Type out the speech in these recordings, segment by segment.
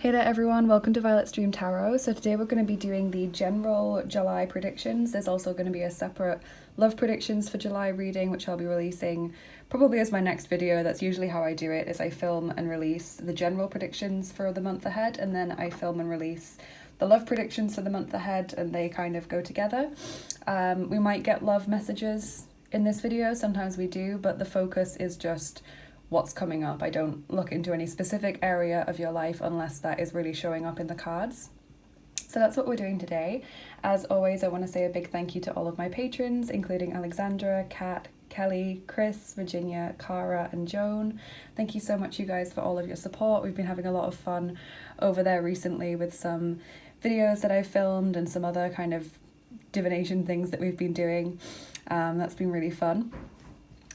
Hey there everyone, welcome to Violet's Dream Tarot. So today we're going to be doing the general July predictions. There's also going to be a separate love predictions for July reading, which I'll be releasing probably as my next video. That's usually how I do it, is I film and release the general predictions for the month ahead, and then I film and release the love predictions for the month ahead, and they kind of go together. We might get love messages in this video, sometimes we do, but the focus is just what's coming up. I don't look into any specific area of your life unless that is really showing up in the cards. So that's what we're doing today. As always, I want to say a big thank you to all of my patrons, including Alexandra, Kat, Kelly, Chris, Virginia, Cara, and Joan. Thank you so much, you guys, for all of your support. We've been having a lot of fun over there recently with some videos that I filmed and some other kind of divination things that we've been doing. That's been really fun.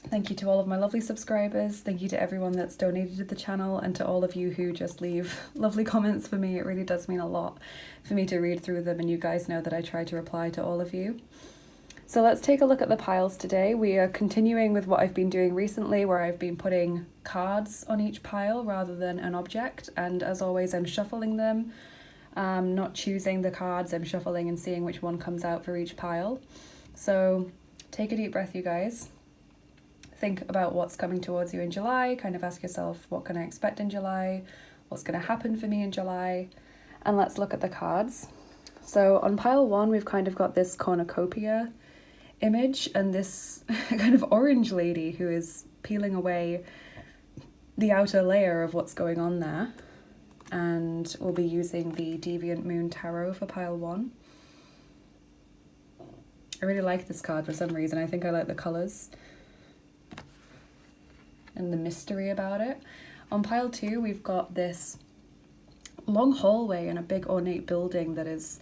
Thank you to all of my lovely subscribers. Thank you to everyone that's donated to the channel, and to all of you who just leave lovely comments for me. It really does mean a lot for me to read through them, and you guys know that I try to reply to all of you. So let's take a look at the piles today. We are continuing with what I've been doing recently, where I've been putting cards on each pile rather than an object. And as always, I'm shuffling them. Not choosing the cards, I'm shuffling and seeing which one comes out for each pile. So take a deep breath, you guys. Think about what's coming towards you in July, kind of ask yourself, what can I expect in July? What's going to happen for me in July? And let's look at the cards. So on pile one, we've kind of got this Cornucopia image and this kind of orange lady who is peeling away the outer layer of what's going on there. And we'll be using the Deviant Moon Tarot for pile one. I really like this card for some reason. I think I like the colours and the mystery about it. On pile two, we've got this long hallway in a big ornate building that is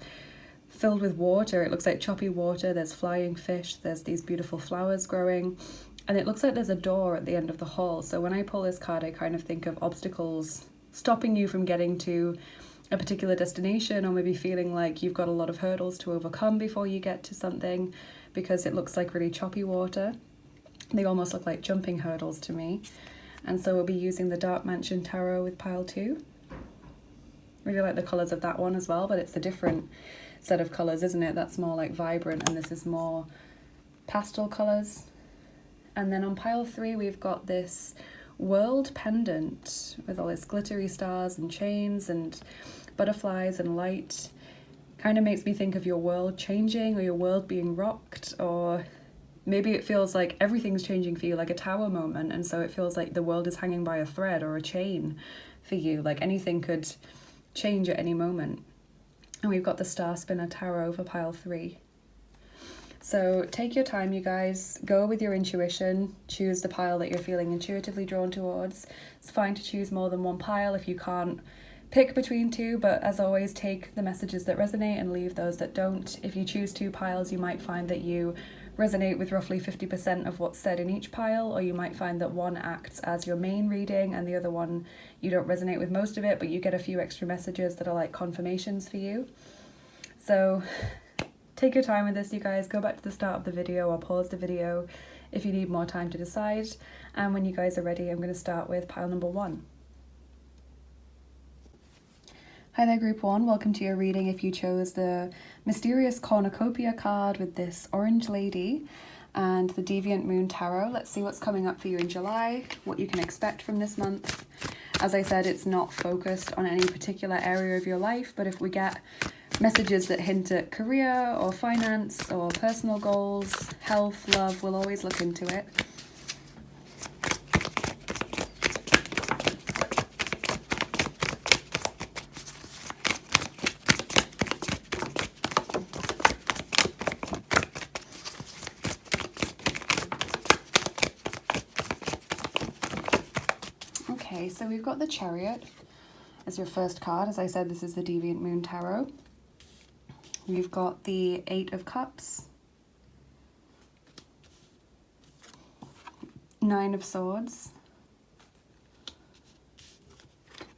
filled with water. It looks like choppy water. There's flying fish. There's these beautiful flowers growing. And it looks like there's a door at the end of the hall. So when I pull this card, I kind of think of obstacles stopping you from getting to a particular destination, or maybe feeling like you've got a lot of hurdles to overcome before you get to something, because it looks like really choppy water. They almost look like jumping hurdles to me. And so we'll be using the Dark Mansion Tarot with pile two. Really like the colours of that one as well, but it's a different set of colours, isn't it? That's more like vibrant, and this is more pastel colours. And then on pile three, we've got this world pendant with all its glittery stars and chains and butterflies and light. Kind of makes me think of your world changing, or your world being rocked, or maybe it feels like everything's changing for you, like a tower moment, and so it feels like the world is hanging by a thread or a chain for you, like anything could change at any moment. And we've got the Star Spinner Tarot for pile three. So take your time, you guys. Go with your intuition. Choose the pile that you're feeling intuitively drawn towards. It's fine to choose more than one pile if you can't pick between two, but as always, take the messages that resonate and leave those that don't. If you choose two piles, you might find that you resonate with roughly 50% of what's said in each pile, or you might find that one acts as your main reading and the other one you don't resonate with most of it, but you get a few extra messages that are like confirmations for you. So take your time with this, you guys. Go back to the start of the video or pause the video if you need more time to decide. And when you guys are ready, I'm going to start with pile number one. Hi there, group one. Welcome to your reading if you chose the mysterious Cornucopia card with this orange lady and the Deviant Moon Tarot. Let's see what's coming up for you in July, what you can expect from this month. As I said, it's not focused on any particular area of your life, but if we get messages that hint at career or finance or personal goals, health, love, we'll always look into it. Okay, so we've got the Chariot as your first card. As I said, this is the Deviant Moon Tarot. We've got the Eight of Cups, Nine of Swords,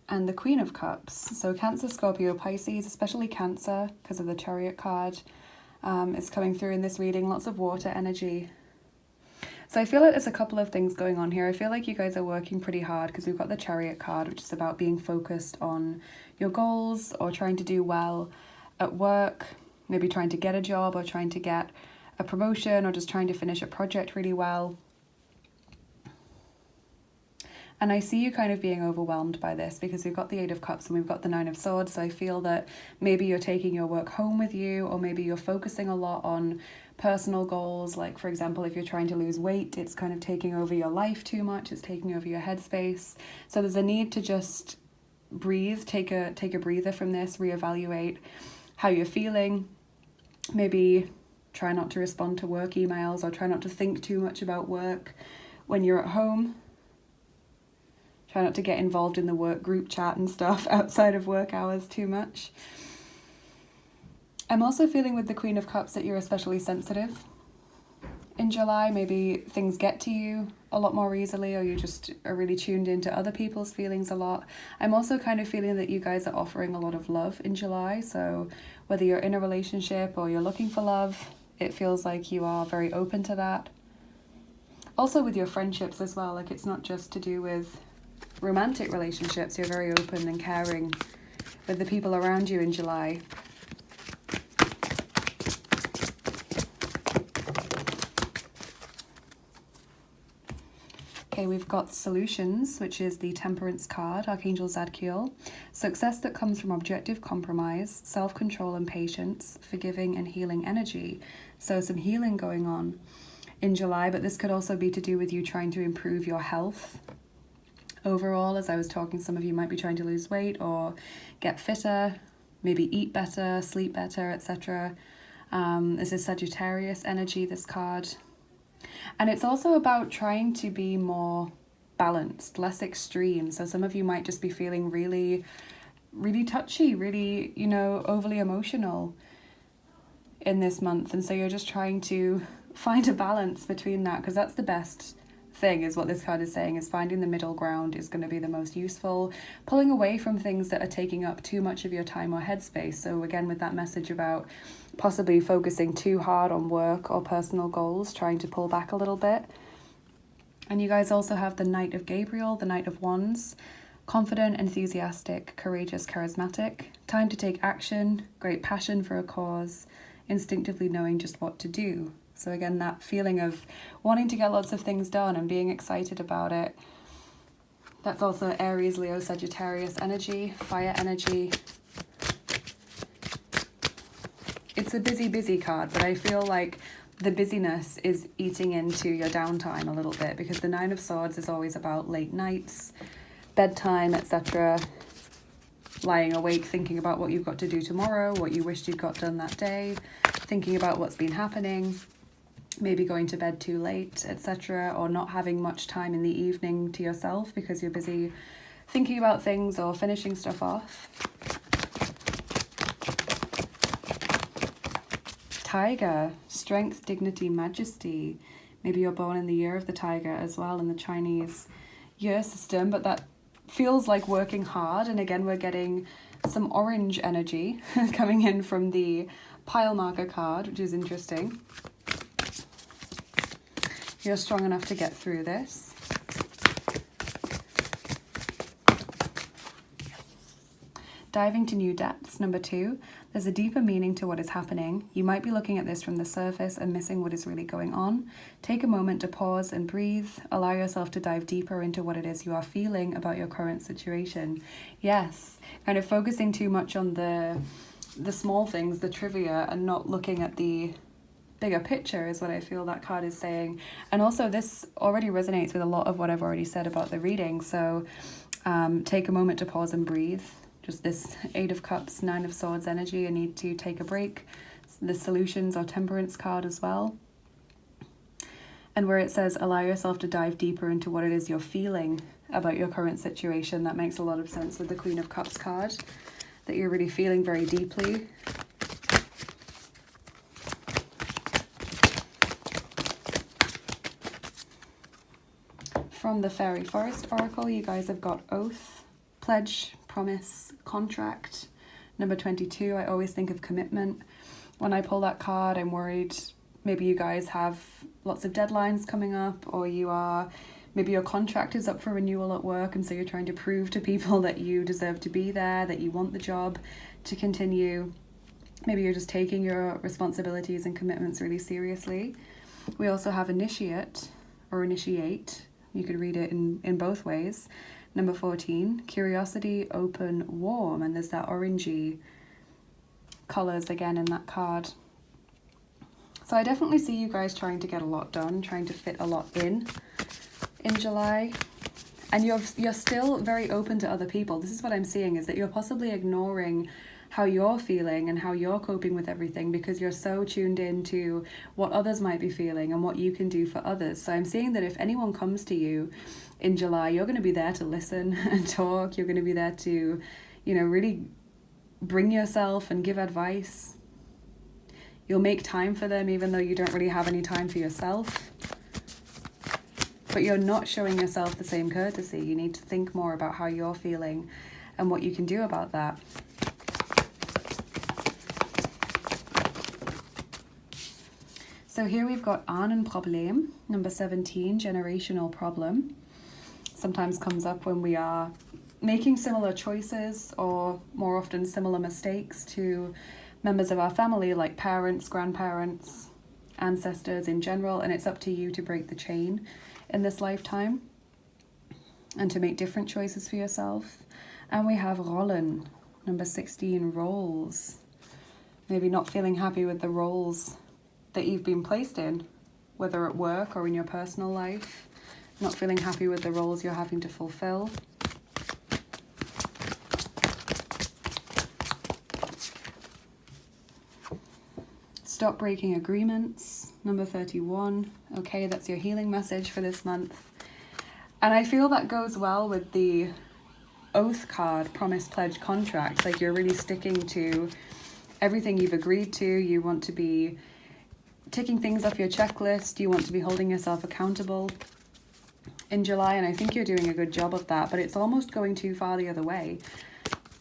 and the Queen of Cups. So Cancer, Scorpio, Pisces, especially Cancer because of the Chariot card, is coming through in this reading. Lots of water energy. So I feel like there's a couple of things going on here. I feel like you guys are working pretty hard because we've got the Chariot card, which is about being focused on your goals or trying to do well at work, maybe trying to get a job or trying to get a promotion or just trying to finish a project really well. And I see you kind of being overwhelmed by this because we've got the Eight of Cups and we've got the Nine of Swords. So I feel that maybe you're taking your work home with you, or maybe you're focusing a lot on personal goals. Like, for example, if you're trying to lose weight, it's kind of taking over your life too much. It's taking over your headspace. So there's a need to just breathe, take a breather from this, reevaluate how you're feeling. Maybe try not to respond to work emails or try not to think too much about work when you're at home. Try not to get involved in the work group chat and stuff outside of work hours too much. I'm also feeling with the Queen of Cups that you're especially sensitive. In July, maybe things get to you a lot more easily, or you just are really tuned into other people's feelings a lot. I'm also kind of feeling that you guys are offering a lot of love in July. So whether you're in a relationship or you're looking for love, it feels like you are very open to that. Also with your friendships as well, like it's not just to do with romantic relationships, you're very open and caring with the people around you in July. Okay, we've got Solutions, which is the Temperance card, Archangel Zadkiel. Success that comes from objective compromise, self-control and patience, forgiving and healing energy. So some healing going on in July, but this could also be to do with you trying to improve your health. Overall, as I was talking, some of you might be trying to lose weight or get fitter, maybe eat better, sleep better, etc. This is Sagittarius energy, this card. And it's also about trying to be more balanced, less extreme. So some of you might just be feeling really, really touchy, really, overly emotional in this month. And so you're just trying to find a balance between that, because that's the best thing, is what this card is saying, is finding the middle ground is going to be the most useful. Pulling away from things that are taking up too much of your time or headspace. So again, with that message about possibly focusing too hard on work or personal goals, trying to pull back a little bit. And you guys also have the Knight of Gabriel, the Knight of Wands. Confident, enthusiastic, courageous, charismatic. Time to take action, great passion for a cause, instinctively knowing just what to do. So again, that feeling of wanting to get lots of things done and being excited about it. That's also Aries, Leo, Sagittarius energy, fire energy. It's a busy, busy card, but I feel like the busyness is eating into your downtime a little bit, because the Nine of Swords is always about late nights, bedtime, etc. Lying awake, thinking about what you've got to do tomorrow, what you wished you'd got done that day, thinking about what's been happening. Maybe going to bed too late, etc., or not having much time in the evening to yourself because you're busy thinking about things or finishing stuff off. Tiger, strength, dignity, majesty. Maybe you're born in the year of the tiger as well in the Chinese year system, but that feels like working hard. And again, we're getting some orange energy coming in from the pile marker card, which is interesting. You're strong enough to get through this. Diving to new depths, number 2. There's a deeper meaning to what is happening. You might be looking at this from the surface and missing what is really going on. Take a moment to pause and breathe. Allow yourself to dive deeper into what it is you are feeling about your current situation. Yes, kind of focusing too much on the small things, the trivia, and not looking at the bigger picture is what I feel that card is saying. And also this already resonates with a lot of what I've already said about the reading. So take a moment to pause and breathe. Just this Eight of Cups, Nine of Swords energy. I need to take a break. The Solutions or Temperance card as well. And where it says allow yourself to dive deeper into what it is you're feeling about your current situation. That makes a lot of sense with the Queen of Cups card, that you're really feeling very deeply. From the Faery Forest Oracle, you guys have got Oath, Pledge, Promise, Contract. Number 22, I always think of commitment. When I pull that card, I'm worried maybe you guys have lots of deadlines coming up, or maybe your contract is up for renewal at work, and so you're trying to prove to people that you deserve to be there, that you want the job to continue. Maybe you're just taking your responsibilities and commitments really seriously. We also have initiate or initiate. You could read it in both ways. Number 14, curiosity, open, warm. And there's that orangey colours again in that card. So I definitely see you guys trying to get a lot done, trying to fit a lot in July. And you're still very open to other people. This is what I'm seeing, is that you're possibly ignoring how you're feeling and how you're coping with everything because you're so tuned into what others might be feeling and what you can do for others. So I'm seeing that if anyone comes to you in July, you're going to be there to listen and talk. You're going to be there to, really bring yourself and give advice. You'll make time for them even though you don't really have any time for yourself. But you're not showing yourself the same courtesy. You need to think more about how you're feeling and what you can do about that. So here we've got Ahnenproblem, number 17, generational problem. Sometimes comes up when we are making similar choices, or more often similar mistakes to members of our family, like parents, grandparents, ancestors in general, and it's up to you to break the chain in this lifetime and to make different choices for yourself. And we have Rollen, number 16, roles. Maybe not feeling happy with the roles that you've been placed in, whether at work or in your personal life, not feeling happy with the roles you're having to fulfill. Stop breaking agreements, number 31. Okay, that's your healing message for this month. And I feel that goes well with the oath card, promise, pledge, contract. Like you're really sticking to everything you've agreed to. You want to be ticking things off your checklist. You want to be holding yourself accountable in July, and I think you're doing a good job of that, but it's almost going too far the other way.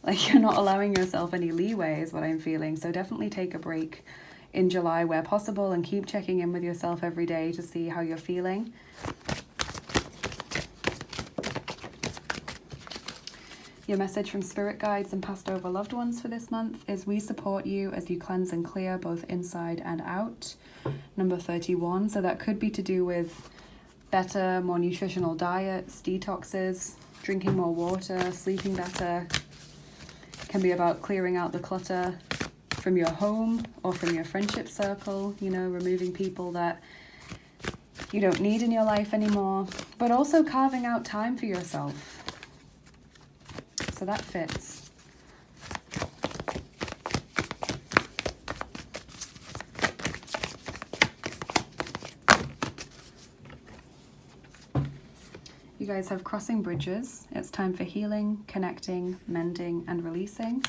Like you're not allowing yourself any leeway is what I'm feeling. So definitely take a break in July where possible and keep checking in with yourself every day to see how you're feeling. Your message from spirit guides and passed over loved ones for this month is we support you as you cleanse and clear both inside and out. Number 31. So that could be to do with better, more nutritional diets, detoxes, drinking more water, sleeping better. It can be about clearing out the clutter from your home or from your friendship circle, removing people that you don't need in your life anymore, but also carving out time for yourself. So that fits. You guys have crossing bridges. It's time for healing, connecting, mending, and releasing.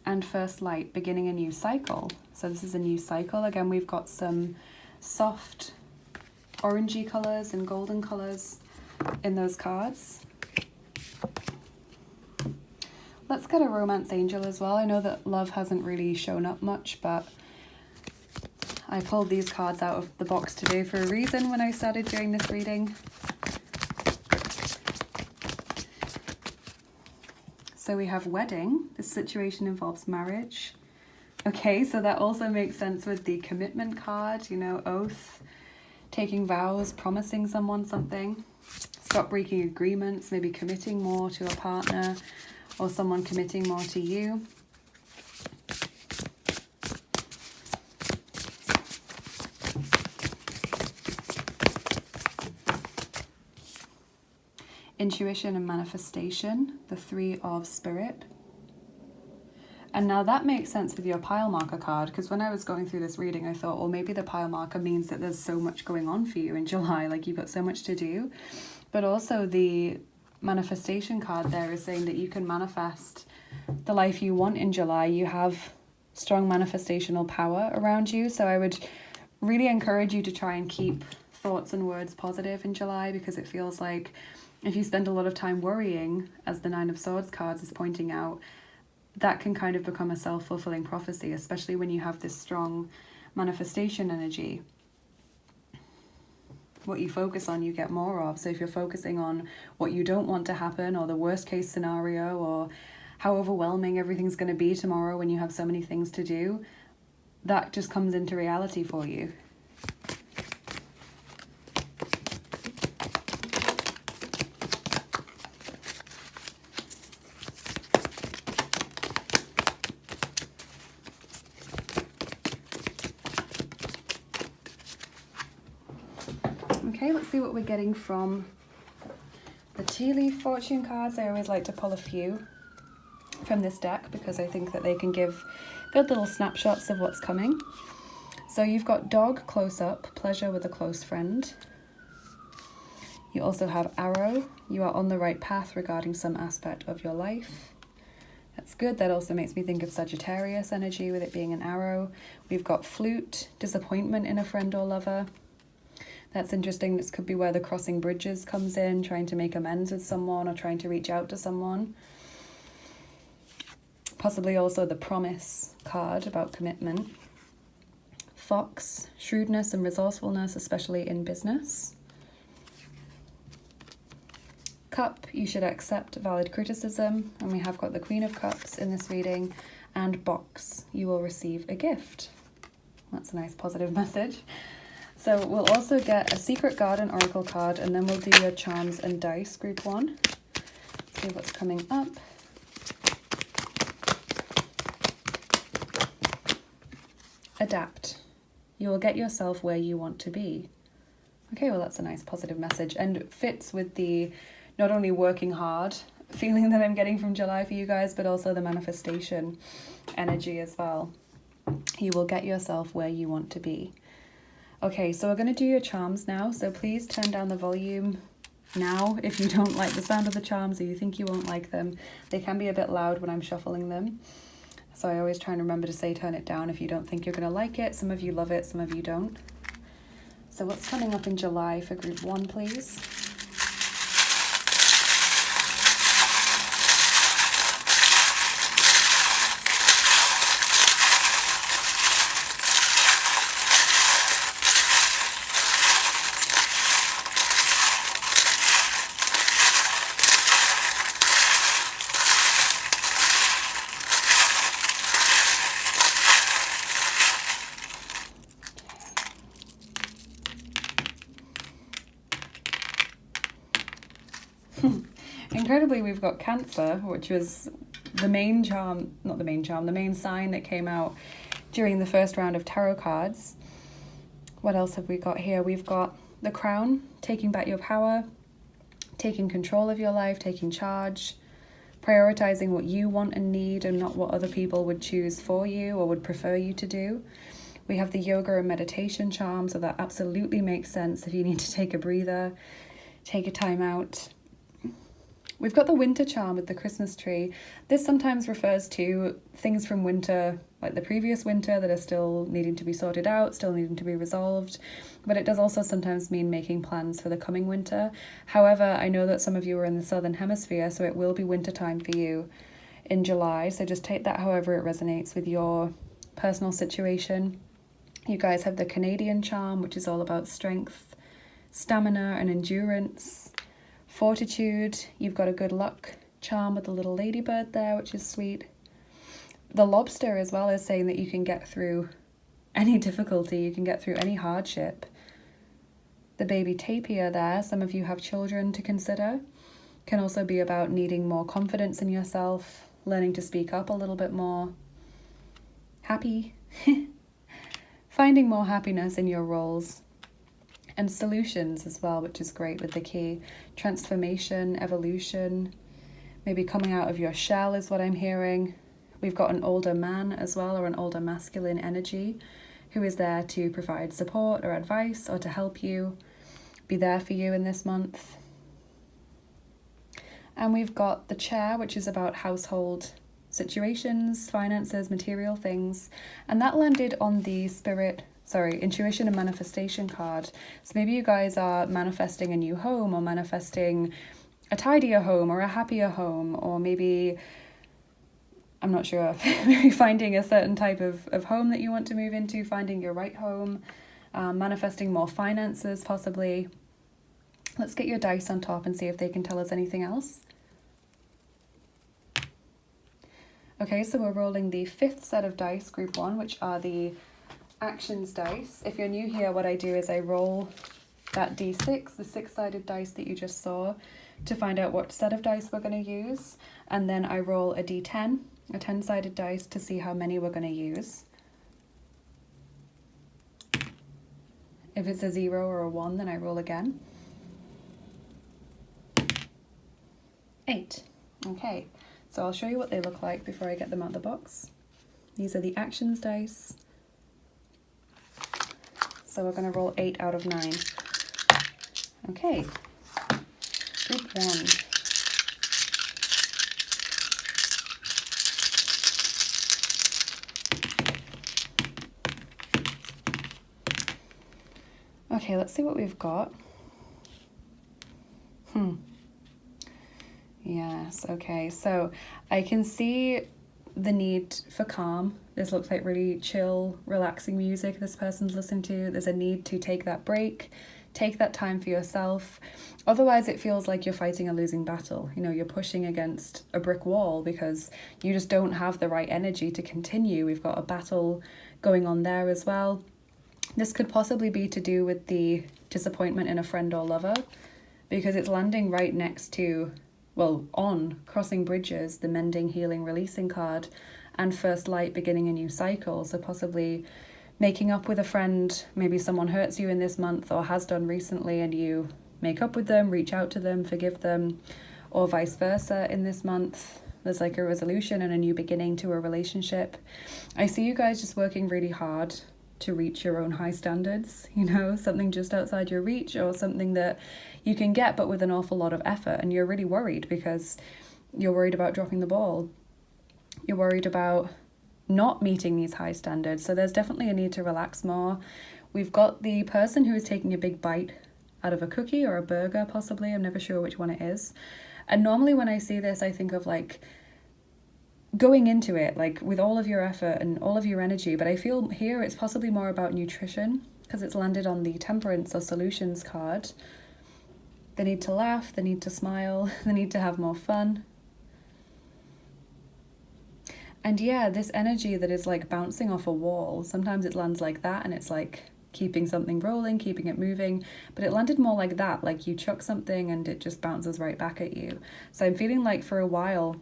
And first light, beginning a new cycle. So this is a new cycle. Again, we've got some soft orangey colors and golden colors in those cards. Let's get a romance angel as well. I know that love hasn't really shown up much, but I pulled these cards out of the box today for a reason when I started doing this reading. So we have wedding. This situation involves marriage. Okay, so that also makes sense with the commitment card, oath, taking vows, promising someone something. Stop breaking agreements, maybe committing more to a partner or someone committing more to you. Intuition and manifestation, the 3 of spirit. And now that makes sense with your pile marker card, because when I was going through this reading, I thought, well, maybe the pile marker means that there's so much going on for you in July, like you've got so much to do. But also the manifestation card there is saying that you can manifest the life you want in July. You have strong manifestational power around you. So I would really encourage you to try and keep thoughts and words positive in July, because it feels like if you spend a lot of time worrying, as the 9 of Swords cards is pointing out, that can kind of become a self-fulfilling prophecy, especially when you have this strong manifestation energy. What you focus on, you get more of. So if you're focusing on what you don't want to happen, or the worst case scenario, or how overwhelming everything's going to be tomorrow when you have so many things to do, that just comes into reality for you. Okay, let's see what we're getting from the tea leaf fortune cards. I always like to pull a few from this deck because I think that they can give good little snapshots of what's coming. So you've got dog close up, pleasure with a close friend. You also have arrow, you are on the right path regarding some aspect of your life. That's good. That also makes me think of Sagittarius energy with it being an arrow. We've got flute, disappointment in a friend or lover. That's interesting. This could be where the crossing bridges comes in, trying to make amends with someone or trying to reach out to someone. Possibly also the promise card about commitment. Fox, shrewdness and resourcefulness, especially in business. Cup, you should accept valid criticism. And we have got the Queen of Cups in this reading. And box, you will receive a gift. That's a nice positive message. So we'll also get a Secret Garden Oracle card, and then we'll do your Charms and Dice Group 1. See what's coming up. Adapt. You will get yourself where you want to be. Okay, well that's a nice positive message, and fits with the not only working hard feeling that I'm getting from July for you guys, but also the manifestation energy as well. You will get yourself where you want to be. Okay, so we're going to do your charms now, so please turn down the volume now if you don't like the sound of the charms or you think you won't like them. They can be a bit loud when I'm shuffling them, so I always try and remember to say turn it down if you don't think you're going to like it. Some of you love it, some of you don't. So what's coming up in July for group 1, please? Incredibly, we've got Cancer, which was the main charm, not the main charm, the main sign that came out during the first round of tarot cards. What else have we got here? We've got the Crown, taking back your power, taking control of your life, taking charge, prioritizing what you want and need and not what other people would choose for you or would prefer you to do. We have the yoga and meditation charm, so that absolutely makes sense if you need to take a breather, take a time out. We've got the winter charm with the Christmas tree. This sometimes refers to things from winter, like the previous winter, that are still needing to be sorted out, still needing to be resolved. But it does also sometimes mean making plans for the coming winter. However, I know that some of you are in the Southern Hemisphere, so it will be winter time for you in July. So just take that however it resonates with your personal situation. You guys have the Canadian charm, which is all about strength, stamina, and endurance. Fortitude, you've got a good luck charm with the little ladybird there, which is sweet. The lobster as well is saying that you can get through any difficulty, you can get through any hardship. The baby tapir there, some of you have children to consider, can also be about needing more confidence in yourself, learning to speak up a little bit more. Happy, finding more happiness in your roles. And solutions as well, which is great with the key. Transformation, evolution, maybe coming out of your shell is what I'm hearing. We've got an older man as well, or an older masculine energy, who is there to provide support or advice or to help you, be there for you in this month. And we've got the chair, which is about household situations, finances, material things. And that landed on the intuition and manifestation card. So maybe you guys are manifesting a new home or manifesting a tidier home or a happier home, or maybe I'm not sure, maybe finding a certain type of home that you want to move into, finding your right home, manifesting more finances possibly. Let's get your dice on top and see if they can tell us anything else. Okay, so we're rolling the 5th set of dice, group 1, which are the actions dice. If you're new here, what I do is I roll that d6, the 6-sided dice that you just saw, to find out what set of dice we're going to use. And then I roll a d10, a 10-sided dice, to see how many we're going to use. If it's a 0 or a 1, then I roll again. 8. Okay, so I'll show you what they look like before I get them out of the box. These are the actions dice. So we're going to roll 8 out of 9. Okay, group 1. Okay, let's see what we've got. Yes, okay, so I can see the need for calm. This looks like really chill, relaxing music this person's listening to. There's a need to take that break, take that time for yourself. Otherwise, it feels like you're fighting a losing battle. You know, you're pushing against a brick wall because you just don't have the right energy to continue. We've got a battle going on there as well. This could possibly be to do with the disappointment in a friend or lover, because it's landing right next to, well, on Crossing Bridges, the Mending, Healing, Releasing card, and First Light, beginning a new cycle. So possibly making up with a friend, maybe someone hurts you in this month or has done recently, and you make up with them, reach out to them, forgive them, or vice versa in this month. There's like a resolution and a new beginning to a relationship. I see you guys just working really hard to reach your own high standards, you know, something just outside your reach, or something that you can get but with an awful lot of effort, and you're really worried because you're worried about dropping the ball. You're worried about not meeting these high standards. So there's definitely a need to relax more. We've got the person who is taking a big bite out of a cookie or a burger, possibly. I'm never sure which one it is. And normally when I see this, I think of like going into it like with all of your effort and all of your energy, but I feel here it's possibly more about nutrition because it's landed on the Temperance or Solutions card. The need to laugh, the need to smile, the need to have more fun. And yeah, this energy that is like bouncing off a wall, sometimes it lands like that and it's like keeping something rolling, keeping it moving, but it landed more like that, like you chuck something and it just bounces right back at you. So I'm feeling like for a while,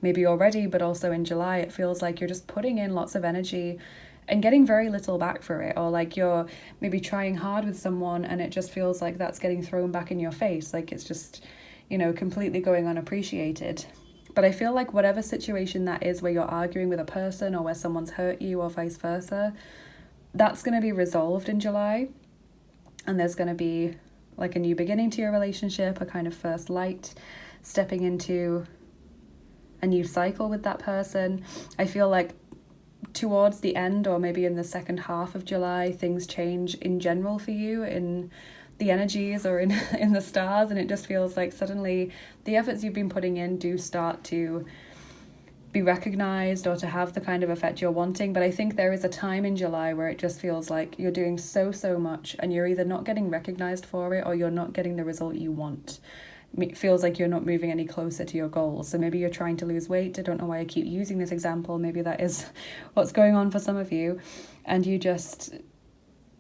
maybe already, but also in July, it feels like you're just putting in lots of energy and getting very little back for it, or like you're maybe trying hard with someone and it just feels like that's getting thrown back in your face, like it's just, you know, completely going unappreciated. But I feel like whatever situation that is where you're arguing with a person or where someone's hurt you or vice versa, that's going to be resolved in July, and there's going to be like a new beginning to your relationship, a kind of first light, stepping into a new cycle with that person. I feel like towards the end, or maybe in the second half of July, things change in general for you in the energies or in the stars, and it just feels like suddenly the efforts you've been putting in do start to be recognized or to have the kind of effect you're wanting. But I think there is a time in July where it just feels like you're doing so much and you're either not getting recognized for it or you're not getting the result you want. It feels like you're not moving any closer to your goals. So maybe you're trying to lose weight. I don't know why I keep using this example. Maybe that is what's going on for some of you. And you just,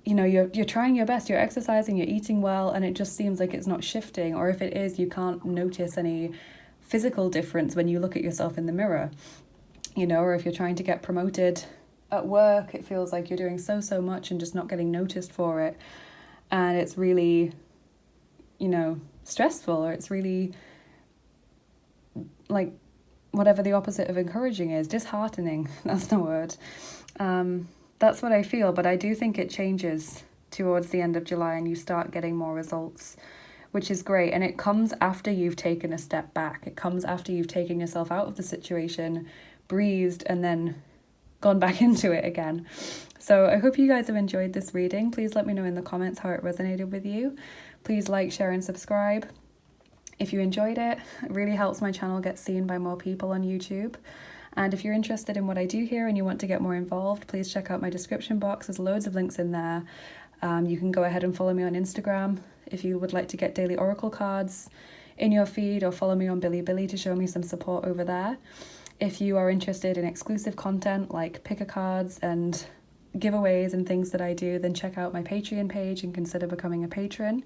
you know, you're trying your best, you're exercising, you're eating well, and it just seems like it's not shifting. Or if it is, you can't notice any physical difference when you look at yourself in the mirror, you know. Or if you're trying to get promoted at work, it feels like you're doing so much and just not getting noticed for it. And it's really, you know, stressful, or it's really like whatever the opposite of encouraging is, disheartening. That's the word. That's what I feel, but I do think it changes towards the end of July and you start getting more results, which is great. And it comes after you've taken a step back. It comes after you've taken yourself out of the situation, breathed, and then gone back into it again. So I hope you guys have enjoyed this reading. Please let me know in the comments how it resonated with you. Please like, share, and subscribe. if you enjoyed it. It really helps my channel get seen by more people on YouTube. And if you're interested in what I do here and you want to get more involved, please check out my description box. There's loads of links in there. You can go ahead and follow me on Instagram if you would like to get daily oracle cards in your feed, or follow me on Bilibili to show me some support over there. If you are interested in exclusive content like picker cards and giveaways and things that I do, then check out my Patreon page and consider becoming a patron.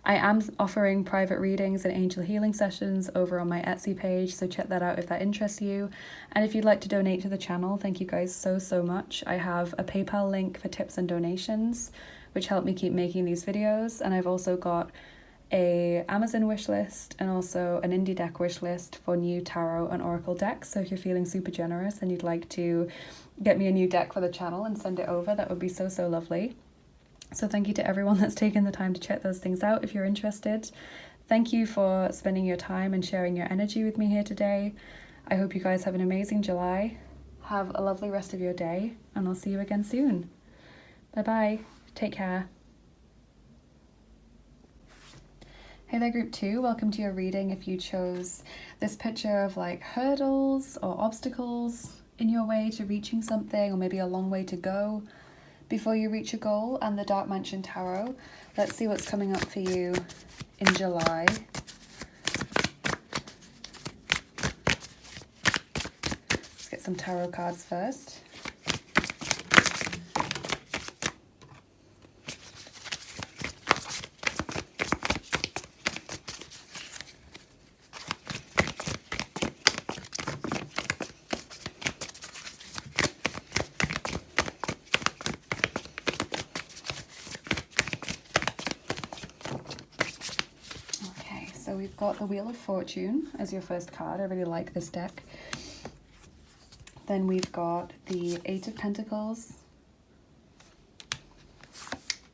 I am offering private readings and angel healing sessions over on my Etsy page, so check that out if that interests you. And if you'd like to donate to the channel, thank you guys so much. I have a PayPal link for tips and donations, which help me keep making these videos. And I've also got a Amazon wish list and also an indie deck wish list for new tarot and oracle decks. So if you're feeling super generous and you'd like to get me a new deck for the channel and send it over, that would be so lovely. So thank you to everyone that's taken the time to check those things out if you're interested. Thank you for spending your time and sharing your energy with me here today. I hope you guys have an amazing July. Have a lovely rest of your day, and I'll see you again soon. Bye bye. Take care. Hey there, group 2. Welcome to your reading. If you chose this picture of like hurdles or obstacles in your way to reaching something, or maybe a long way to go before you reach a goal, and the Dark Mansion Tarot. Let's see what's coming up for you in July. Let's get some tarot cards first. So we've got the Wheel of Fortune as your first card. I really like this deck. Then we've got the Eight of Pentacles,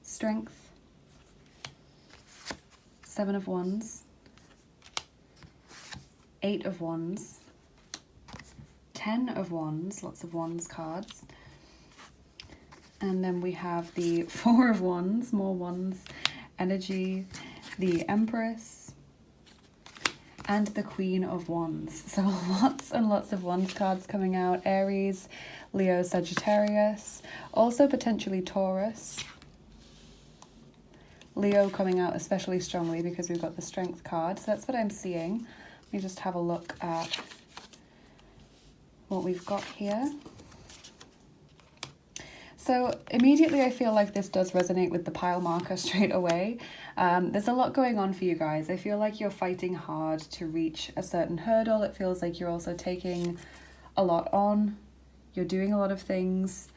Strength, Seven of Wands, Eight of Wands, 10 of Wands, lots of Wands cards. And then we have the Four of Wands, more Wands energy, the Empress, and the Queen of Wands. So lots and lots of Wands cards coming out. Aries, Leo, Sagittarius, also potentially Taurus. Leo coming out especially strongly because we've got the Strength card. So that's what I'm seeing. Let me just have a look at what we've got here. So immediately I feel like this does resonate with the pile marker straight away. There's a lot going on for you guys. I feel like you're fighting hard to reach a certain hurdle. It feels like you're also taking a lot on. You're doing a lot of things,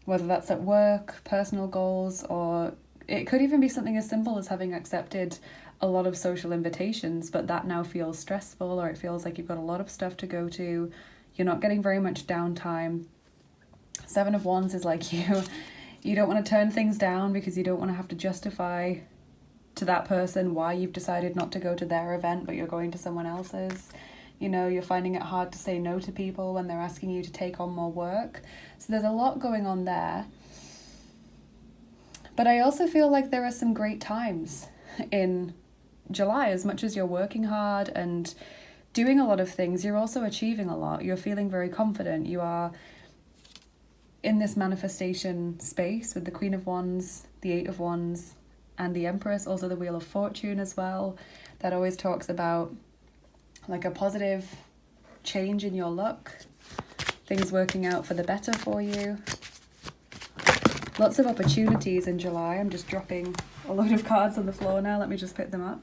whether that's at work, personal goals, or it could even be something as simple as having accepted a lot of social invitations, but that now feels stressful, or it feels like you've got a lot of stuff to go to. You're not getting very much downtime. Seven of Wands is like you don't want to turn things down because you don't want to have to justify to that person why you've decided not to go to their event but you're going to someone else's. You know, you're finding it hard to say no to people when they're asking you to take on more work. So there's a lot going on there. But I also feel like there are some great times in July. As much as you're working hard and doing a lot of things, you're also achieving a lot. You're feeling very confident. You are in this manifestation space with the Queen of Wands, the Eight of Wands, and the Empress, also the Wheel of Fortune as well. That always talks about like a positive change in your luck, things working out for the better for you. Lots of opportunities in July. I'm just dropping a load of cards on the floor now. Let me just pick them up.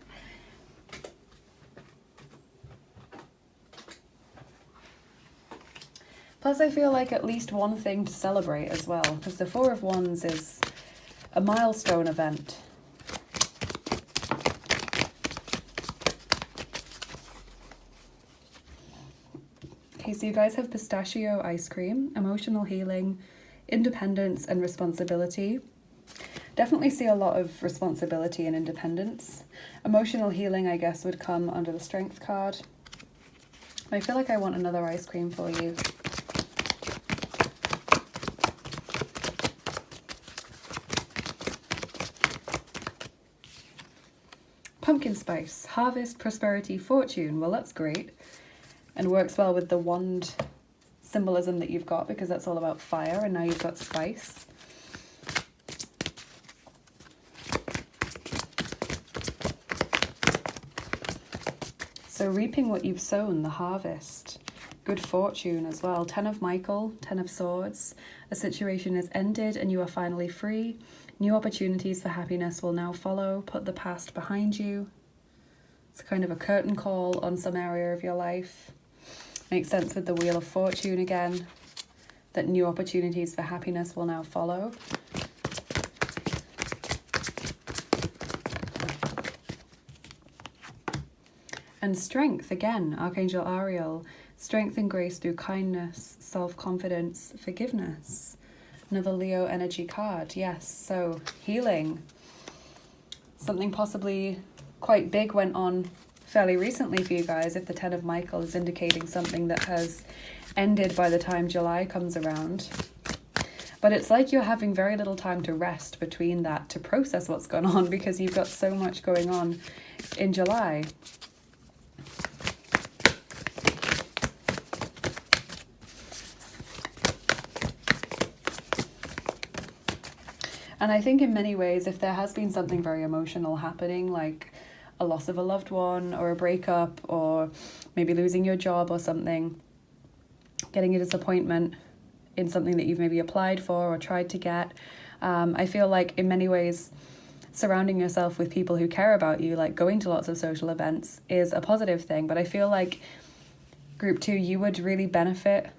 Plus, I feel like at least one thing to celebrate as well, because the Four of Wands is a milestone event. Okay, so you guys have pistachio ice cream, emotional healing, independence, and responsibility. Definitely see a lot of responsibility and independence. Emotional healing, I guess, would come under the Strength card. I feel like I want another ice cream for you. pumpkin spice, harvest, prosperity, fortune. Well, that's great. And works well with the wand symbolism that you've got, because that's all about fire, and now you've got spice. So reaping what you've sown, the harvest. Good fortune as well. 10 of Michael, 10 of Swords. A situation is ended and you are finally free. New opportunities for happiness will now follow. Put the past behind you. It's kind of a curtain call on some area of your life. Makes sense with the Wheel of Fortune again, that new opportunities for happiness will now follow. And strength again, Archangel Ariel. Strength and grace through kindness, self-confidence, forgiveness. Another Leo energy card, yes. So healing. Something possibly quite big went on fairly recently for you guys, if the 10 of Michael is indicating something that has ended by the time July comes around. But it's like you're having very little time to rest between that, to process what's gone on, because you've got so much going on in July. And I think in many ways, if there has been something very emotional happening, like a loss of a loved one or a breakup, or maybe losing your job or something, getting a disappointment in something that you've maybe applied for or tried to get, I feel like in many ways surrounding yourself with people who care about you, like going to lots of social events, is a positive thing. But I feel like group 2, you would really benefit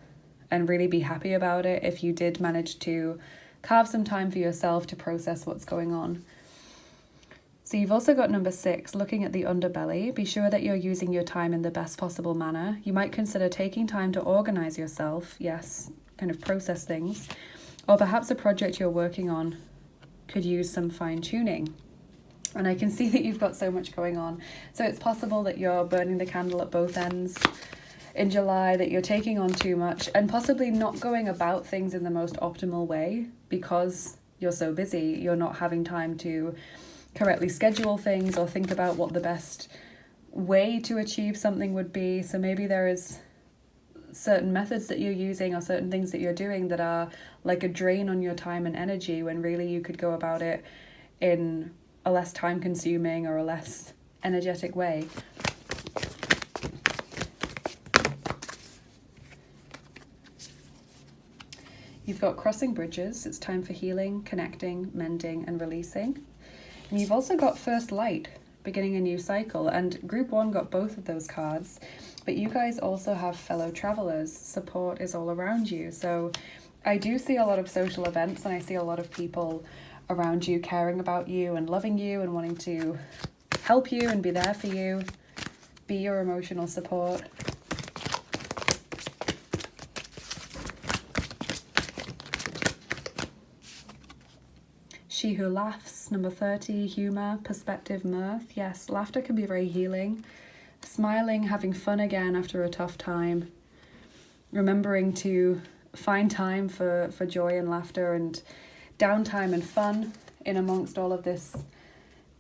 and really be happy about it if you did manage to carve some time for yourself to process what's going on. So you've also got number 6, looking at the underbelly. Be sure that you're using your time in the best possible manner. You might consider taking time to organize yourself, yes, kind of process things, or perhaps a project you're working on could use some fine-tuning. And I can see that you've got so much going on. So it's possible that you're burning the candle at both ends in July, that you're taking on too much and possibly not going about things in the most optimal way because you're so busy. You're not having time to correctly schedule things or think about what the best way to achieve something would be. So maybe there is certain methods that you're using or certain things that you're doing that are like a drain on your time and energy, when really you could go about it in a less time consuming or a less energetic way. You've got crossing bridges. It's time for healing, connecting, mending, and releasing. And you've also got first light, beginning a new cycle. And group 1 got both of those cards. But you guys also have fellow travelers. Support is all around you. So I do see a lot of social events, and I see a lot of people around you caring about you and loving you and wanting to help you and be there for you, be your emotional support. She who laughs, number 30, humor, perspective, mirth. Yes, laughter can be very healing. Smiling, having fun again after a tough time. Remembering to find time for joy and laughter and downtime and fun in amongst all of this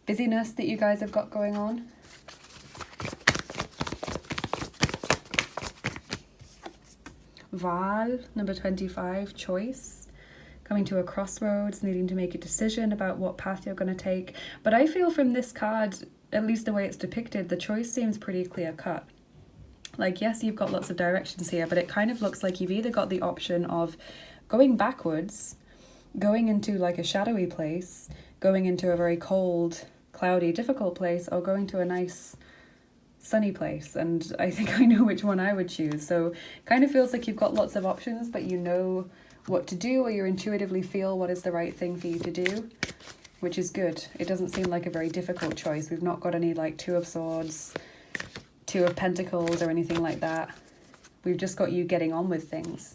busyness that you guys have got going on. Val, number 25, choice. Coming to a crossroads, needing to make a decision about what path you're going to take. But I feel from this card, at least the way it's depicted, the choice seems pretty clear cut. Like, yes, you've got lots of directions here, but it kind of looks like you've either got the option of going backwards, going into like a shadowy place, going into a very cold, cloudy, difficult place, or going to a nice sunny place. And I think I know which one I would choose. So kind of feels like you've got lots of options, but you know what to do, or you intuitively feel what is the right thing for you to do, which is good. It doesn't seem like a very difficult choice. We've not got any like 2 of Swords, 2 of Pentacles or anything like that. We've just got you getting on with things.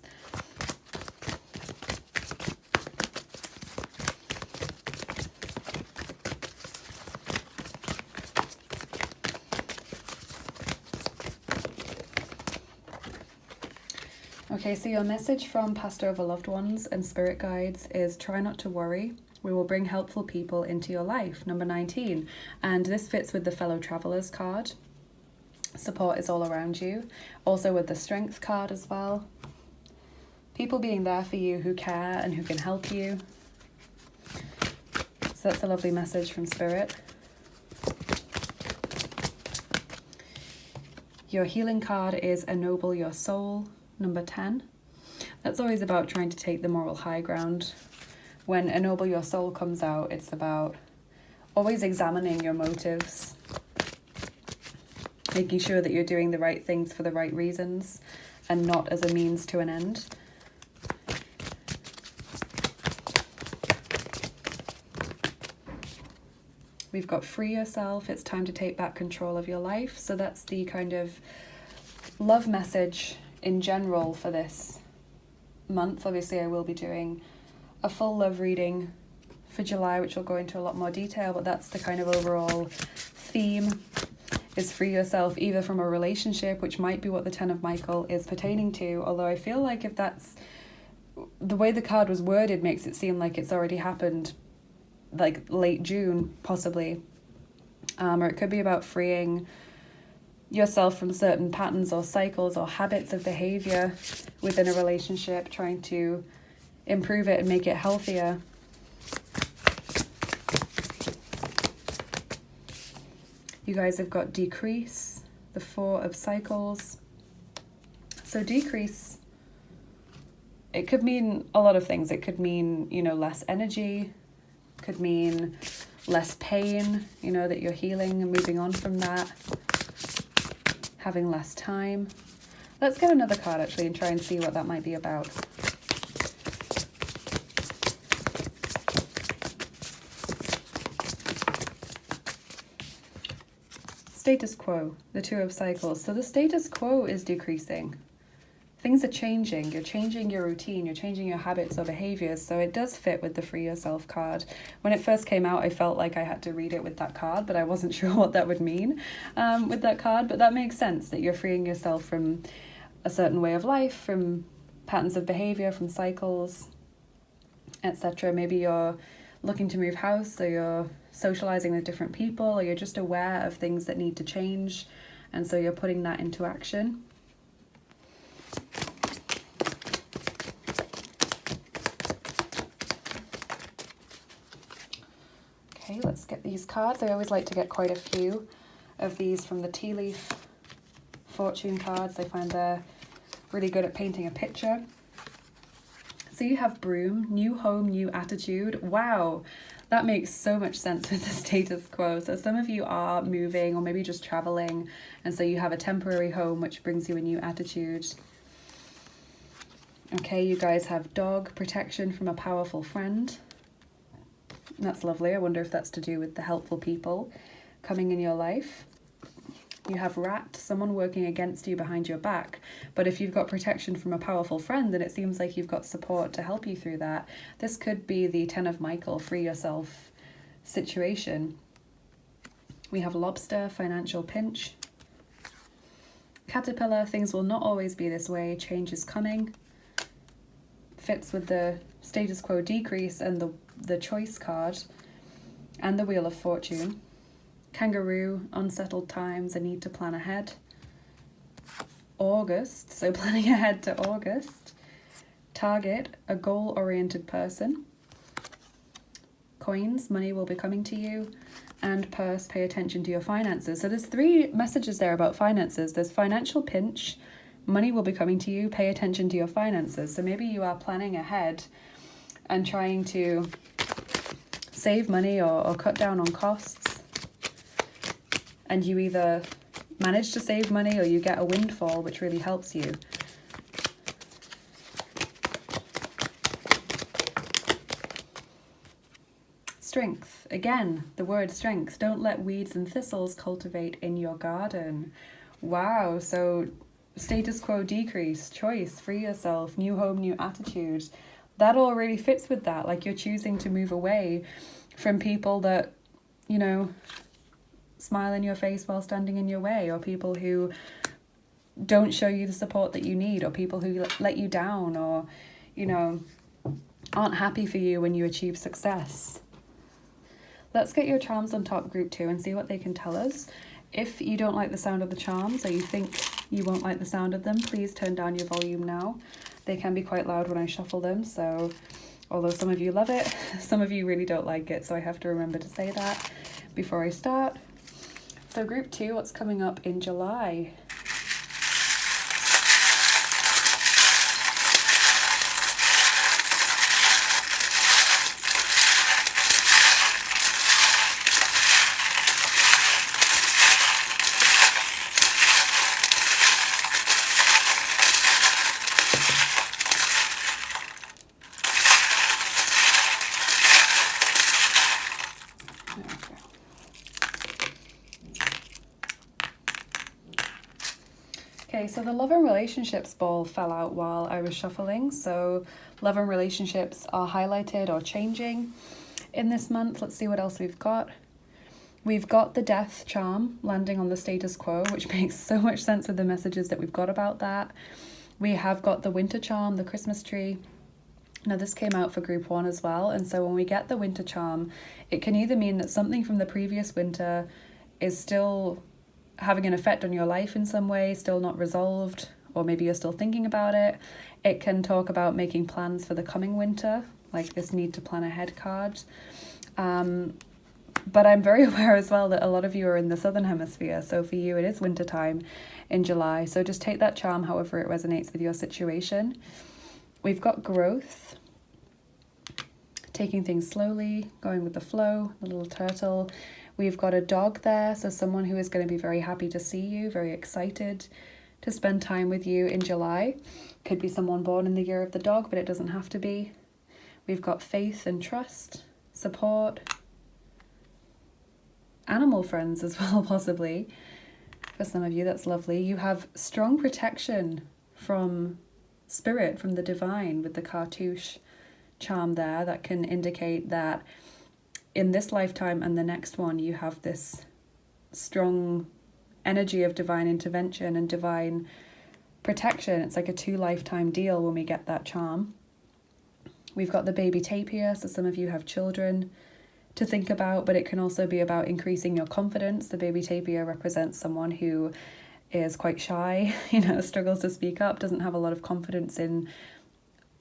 Okay, so your message from Passed Over Loved Ones and Spirit Guides is try not to worry, We will bring helpful people into your life, number 19. And this fits with the fellow travelers card. Support is all around you. Also with the strength card as well. People being there for you who care and who can help you. So that's a lovely message from Spirit. Your healing card is Ennoble Your Soul, number 10. That's always about trying to take the moral high ground. When Ennoble Your Soul comes out, it's about always examining your motives, making sure that you're doing the right things for the right reasons and not as a means to an end. We've got Free Yourself. It's time to take back control of your life. So that's the kind of love message in general for this month. Obviously, I will be doing a full love reading for July, which will go into a lot more detail, but that's the kind of overall theme, is free yourself either from a relationship, which might be what the Ten of Michael is pertaining to, although I feel like if that's the way the card was worded makes it seem like it's already happened, like late June possibly, or it could be about freeing yourself from certain patterns or cycles or habits of behavior within a relationship, trying to improve it and make it healthier. You guys have got Decrease, the Four of Cycles. So decrease, it could mean a lot of things. It could mean, less energy, could mean less pain, that you're healing and moving on from that, having less time. Let's get another card actually and try and see what that might be about. Status quo, the Two of Cycles. So the status quo is decreasing. Things are changing. You're changing your routine. You're changing your habits or behaviors. So it does fit with the Free Yourself card. When it first came out, I felt like I had to read it with that card, but I wasn't sure what that would mean with that card. But that makes sense, that you're freeing yourself from a certain way of life, from patterns of behavior, from cycles, etc. Maybe you're looking to move house, or you're socializing with different people, or you're just aware of things that need to change, and so you're putting that into action. Okay, let's get these cards. I always like to get quite a few of these from the tea leaf fortune cards. I find they're really good at painting a picture. So you have Broom, new home, new attitude. Wow, that makes so much sense with the status quo. So some of you are moving or maybe just traveling, and so you have a temporary home which brings you a new attitude. Okay, you guys have Dog, protection from a powerful friend. That's lovely. I wonder if that's to do with the helpful people coming in your life. You have Rat, someone working against you behind your back. But if you've got protection from a powerful friend, then it seems like you've got support to help you through that. This could be the Ten of Michael, free yourself situation. We have Lobster, financial pinch. Caterpillar, things will not always be this way. Change is coming. Fits with the status quo decrease and the choice card and the Wheel of Fortune. Kangaroo, unsettled times, a need to plan ahead. August, so planning ahead to August. Target, a goal-oriented person. Coins, money will be coming to you. And Purse, pay attention to your finances. So there's 3 messages there about finances. There's financial pinch, money will be coming to you, pay attention to your finances. So maybe you are planning ahead and trying to save money or cut down on costs. And you either manage to save money or you get a windfall, which really helps you. Strength. Again, the word strength. Don't let weeds and thistles cultivate in your garden. Wow, so status quo decrease, choice, free yourself, new home, new attitude. That all really fits with that. Like you're choosing to move away from people that, smile in your face while standing in your way, or people who don't show you the support that you need, or people who let you down, or aren't happy for you when you achieve success. Let's get your charms on top, group 2, and see what they can tell us. If you don't like the sound of the charms, or you think you won't like the sound of them, please turn down your volume now. They can be quite loud when I shuffle them, so although some of you love it, some of you really don't like it, so I have to remember to say that before I start. So group 2, what's coming up in July? Okay, so the love and relationships ball fell out while I was shuffling. So love and relationships are highlighted or changing in this month. Let's see what else we've got. We've got the death charm landing on the status quo, which makes so much sense with the messages that we've got about that. We have got the winter charm, the Christmas tree. Now this came out for group 1 as well. And so when we get the winter charm, it can either mean that something from the previous winter is still having an effect on your life in some way, still not resolved, or maybe you're still thinking about it. It can talk about making plans for the coming winter, like this need to plan ahead card. But I'm very aware as well that a lot of you are in the southern hemisphere, so for you it is winter time in July, so just take that charm however it resonates with your situation. We've got growth, taking things slowly, going with the flow, the little turtle. We've got a dog there, so someone who is going to be very happy to see you, very excited to spend time with you in July. Could be someone born in the year of the dog, but it doesn't have to be. We've got faith and trust, support, animal friends as well, possibly. For some of you, that's lovely. You have strong protection from spirit, from the divine, with the cartouche charm there. That can indicate that in this lifetime and the next one, you have this strong energy of divine intervention and divine protection. It's like a 2-lifetime deal when we get that charm. We've got the baby tapir, so some of you have children to think about, but it can also be about increasing your confidence. The baby tapir represents someone who is quite shy, struggles to speak up, doesn't have a lot of confidence in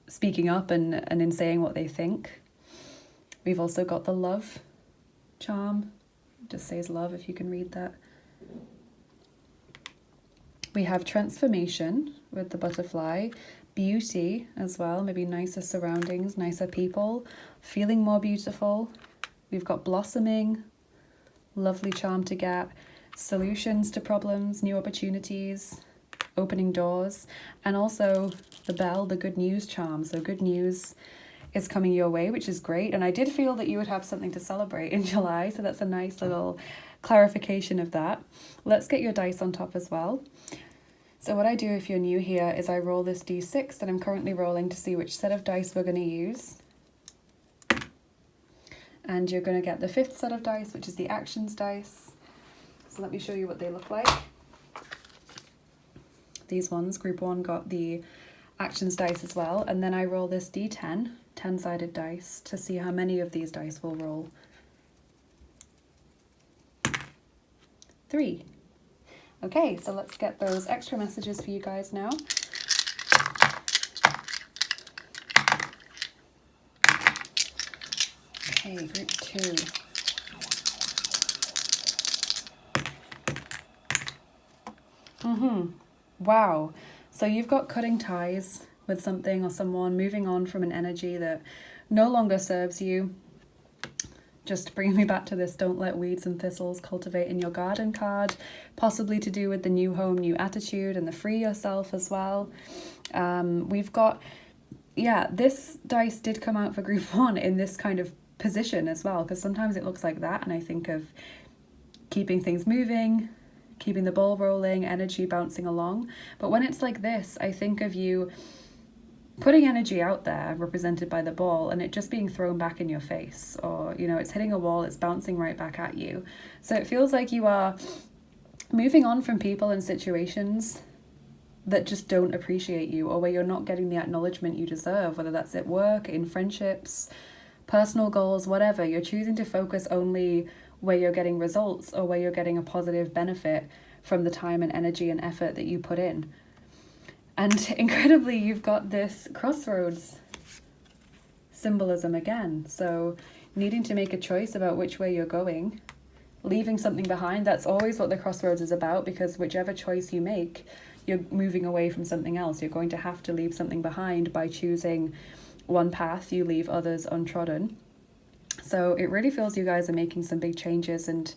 speaking up and in saying what they think. We've also got the love charm. It just says love if you can read that. We have transformation with the butterfly, beauty as well, maybe nicer surroundings, nicer people, feeling more beautiful. We've got blossoming, lovely charm to get, solutions to problems, new opportunities, opening doors, and also the bell, the good news charm. So good news is coming your way, which is great. And I did feel that you would have something to celebrate in July, so that's a nice little clarification of that. Let's get your dice on top as well. So what I do if you're new here is I roll this d6 that I'm currently rolling to see which set of dice we're going to use. And you're going to get the 5th set of dice, which is the actions dice. So let me show you what they look like. These ones, group 1 got the actions dice as well, and then I roll this d10, 10-sided dice, to see how many of these dice will roll. 3. Okay, so let's get those extra messages for you guys now. Okay, group 2. Wow. So you've got cutting ties with something or someone, moving on from an energy that no longer serves you. Just bringing me back to this don't let weeds and thistles cultivate in your garden card, possibly to do with the new home, new attitude and the free yourself as well. We've got, this dice did come out for group 1 in this kind of position as well, because sometimes it looks like that and I think of keeping things moving, keeping the ball rolling, energy bouncing along. But when it's like this, I think of you putting energy out there represented by the ball and it just being thrown back in your face, or it's hitting a wall, it's bouncing right back at you. So it feels like you are moving on from people and situations that just don't appreciate you, or where you're not getting the acknowledgement you deserve, whether that's at work, in friendships, personal goals, whatever. You're choosing to focus only where you're getting results or where you're getting a positive benefit from the time and energy and effort that you put in. And incredibly, you've got this crossroads symbolism again. So needing to make a choice about which way you're going, leaving something behind. That's always what the crossroads is about, because whichever choice you make, you're moving away from something else. You're going to have to leave something behind by choosing one path. You leave others untrodden. So it really feels you guys are making some big changes and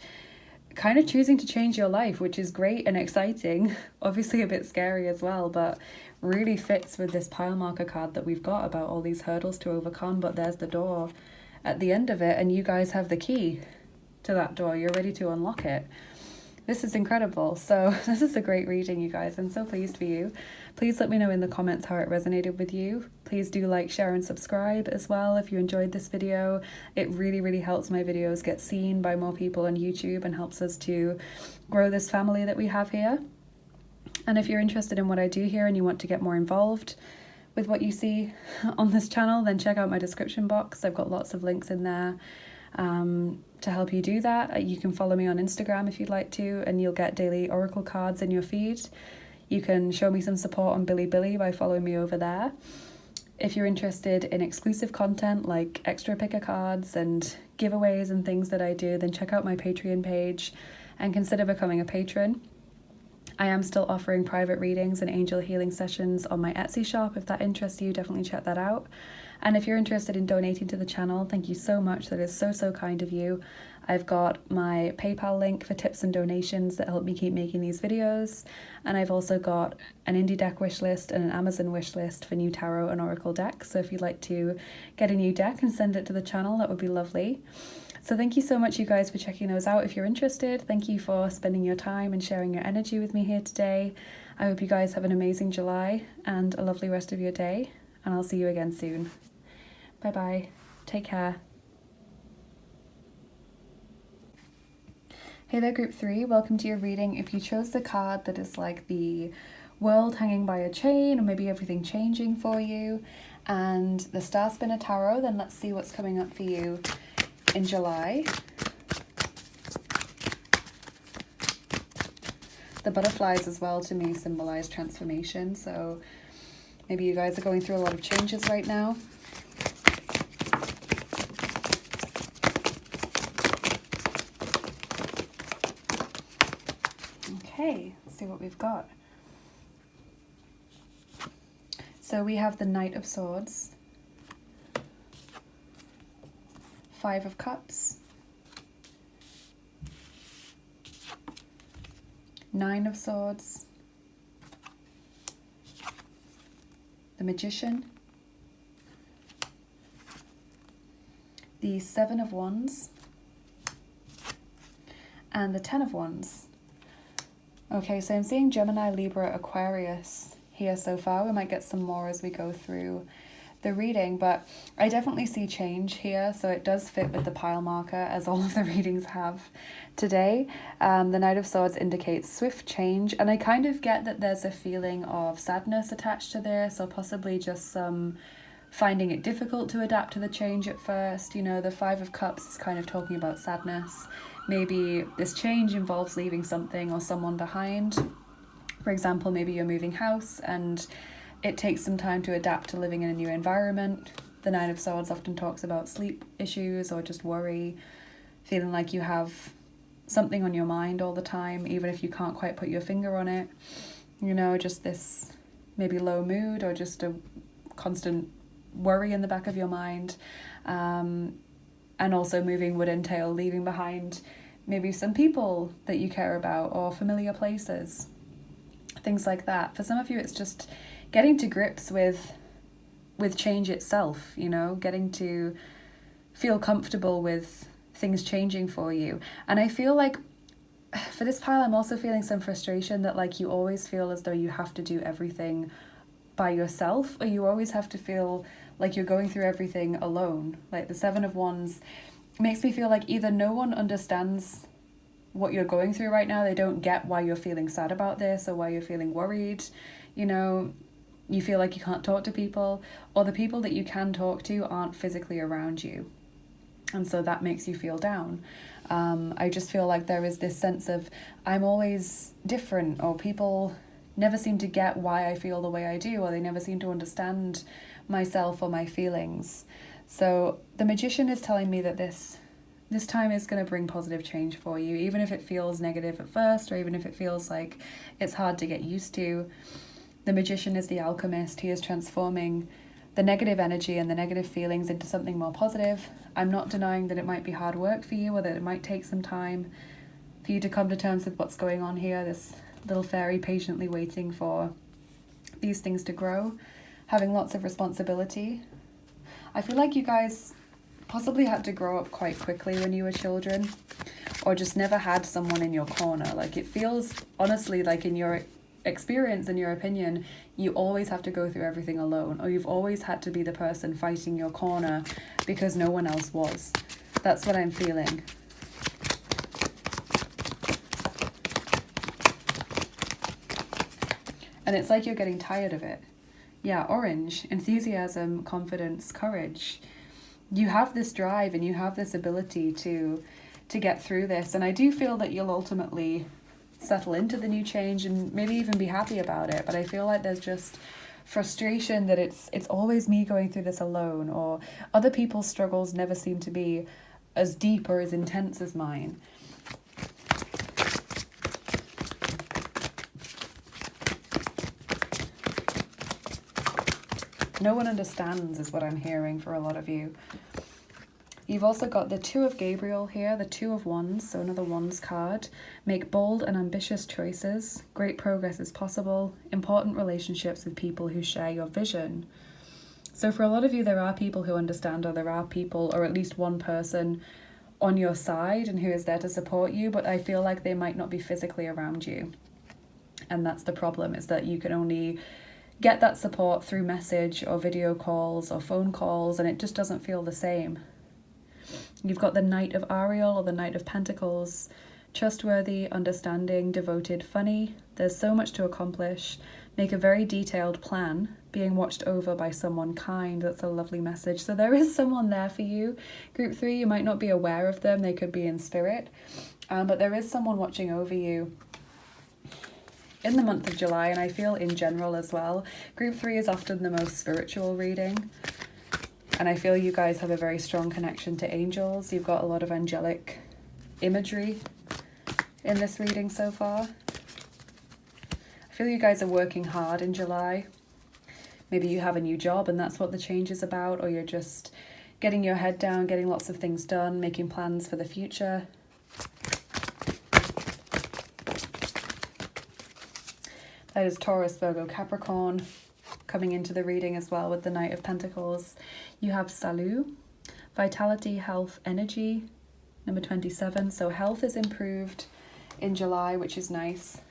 kind of choosing to change your life, which is great and exciting. Obviously a bit scary as well, but really fits with this pile marker card that we've got about all these hurdles to overcome. But there's the door at the end of it, and you guys have the key to that door. You're ready to unlock it. This is incredible. So this is a great reading, you guys. I'm so pleased for you. Please let me know in the comments how it resonated with you. Please do like, share, and subscribe as well if you enjoyed this video. It really, really helps my videos get seen by more people on YouTube and helps us to grow this family that we have here. And if you're interested in what I do here and you want to get more involved with what you see on this channel, then check out my description box. I've got lots of links in there to help you do that. You can follow me on Instagram if you'd like to, and you'll get daily oracle cards in your feed. You can show me some support on Bilibili by following me over there. If you're interested in exclusive content like extra picker cards and giveaways and things that I do, then check out my Patreon page and consider becoming a patron. I am still offering private readings and angel healing sessions on my Etsy shop. If that interests you, definitely check that out. And if you're interested in donating to the channel, thank you so much. That is so, so kind of you. I've got my PayPal link for tips and donations that help me keep making these videos. And I've also got an indie deck wish list and an Amazon wish list for new tarot and oracle decks. So if you'd like to get a new deck and send it to the channel, that would be lovely. So thank you so much, you guys, for checking those out. If you're interested, thank you for spending your time and sharing your energy with me here today. I hope you guys have an amazing July and a lovely rest of your day, and I'll see you again soon. Bye bye. Take care. Hey there, group 3. Welcome to your reading. If you chose the card that is like the world hanging by a chain, or maybe everything changing for you, and the Star Spinner Tarot, then let's see what's coming up for you in July. The butterflies as well to me symbolize transformation, so maybe you guys are going through a lot of changes right now. Okay, let's see what we've got. So we have the Knight of Swords, Five of Cups, Nine of Swords, the Magician, the Seven of Wands, and the Ten of Wands. Okay, so I'm seeing Gemini, Libra, Aquarius here so far. We might get some more as we go through the reading, but I definitely see change here, so it does fit with the pile marker, as all of the readings have today. The Knight of Swords indicates swift change, and I kind of get that there's a feeling of sadness attached to this, or possibly just some finding it difficult to adapt to the change at first. You know, the Five of Cups is kind of talking about sadness. Maybe this change involves leaving something or someone behind. For example, maybe you're moving house and it takes some time to adapt to living in a new environment. The Nine of Swords often talks about sleep issues or just worry, feeling like you have something on your mind all the time, even if you can't quite put your finger on it. You know, just this maybe low mood or just a constant worry in the back of your mind. And also moving would entail leaving behind maybe some people that you care about or familiar places, things like that. For some of you, it's just getting to grips with change itself, you know, getting to feel comfortable with things changing for you. And I feel like for this pile, I'm also feeling some frustration that like you always feel as though you have to do everything by yourself, or you always have to feel like you're going through everything alone. Like the Seven of Wands makes me feel like either no one understands what you're going through right now, they don't get why you're feeling sad about this or why you're feeling worried. you know, you feel like you can't talk to people, or the people that you can talk to aren't physically around you. And so that makes you feel down. I just feel like there is this sense of I'm always different, or people never seem to get why I feel the way I do, or they never seem to understand myself or my feelings. So the Magician is telling me that this time is going to bring positive change for you, even if it feels negative at first, or even if it feels like it's hard to get used to. The Magician is the alchemist. He is transforming the negative energy and the negative feelings into something more positive. I'm not denying that it might be hard work for you, or that it might take some time for you to come to terms with what's going on here. This little fairy patiently waiting for these things to grow, having lots of responsibility. I feel like you guys possibly had to grow up quite quickly when you were children, or just never had someone in your corner. Like, it feels honestly like, in your experience, in your opinion, you always have to go through everything alone, or you've always had to be the person fighting your corner because no one else was. That's what I'm feeling. And it's like you're getting tired of it. Yeah, orange, enthusiasm, confidence, courage. You have this drive and you have this ability to get through this. And I do feel that you'll ultimately settle into the new change and maybe even be happy about it. But I feel like there's just frustration that it's always me going through this alone, or other people's struggles never seem to be as deep or as intense as mine. No one understands is what I'm hearing for a lot of you. You've also got the Two of Gabriel here, the Two of Wands, so another Wands card. Make bold and ambitious choices. Great progress is possible. Important relationships with people who share your vision. So for a lot of you, there are people who understand, or there are people, or at least one person on your side and who is there to support you, but I feel like they might not be physically around you. And that's the problem, is that you can only get that support through message or video calls or phone calls, and it just doesn't feel the same. You've got the Knight of Ariel, or the Knight of Pentacles. Trustworthy, understanding, devoted, funny. There's so much to accomplish. Make a very detailed plan. Being watched over by someone kind. That's a lovely message. So there is someone there for you. Group 3, you might not be aware of them. They could be in spirit. But there is someone watching over you in the month of July, and I feel in general as well. Group 3 is often the most spiritual reading. And I feel you guys have a very strong connection to angels. You've got a lot of angelic imagery in this reading so far. I feel you guys are working hard in July. Maybe you have a new job and that's what the change is about, or you're just getting your head down, getting lots of things done, making plans for the future. That is Taurus, Virgo, Capricorn coming into the reading as well with the Knight of Pentacles. You have Salut, vitality, health, energy, number 27. So health is improved in July, which is nice.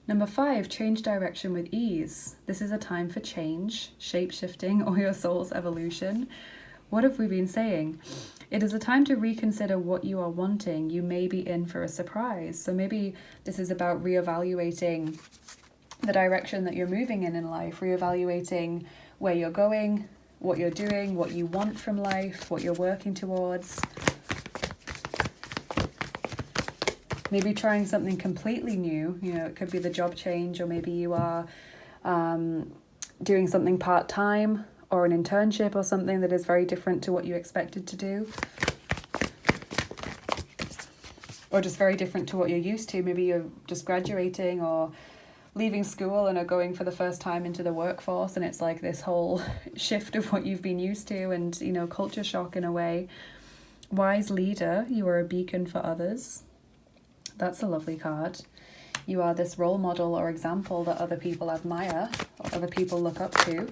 Number 5, change direction with ease. This is a time for change, shape-shifting, or your soul's evolution. What have we been saying? It is a time to reconsider what you are wanting. You may be in for a surprise. So maybe this is about reevaluating the direction that you're moving in life, reevaluating where you're going, what you're doing, what you want from life, what you're working towards. Maybe trying something completely new. You know, it could be the job change, or maybe you are doing something part-time, or an internship or something that is very different to what you expected to do. Or just very different to what you're used to. Maybe you're just graduating or leaving school and are going for the first time into the workforce, and it's like this whole shift of what you've been used to, and, you know, culture shock in a way. Wise leader, you are a beacon for others. That's a lovely card. You are this role model or example that other people admire, or other people look up to.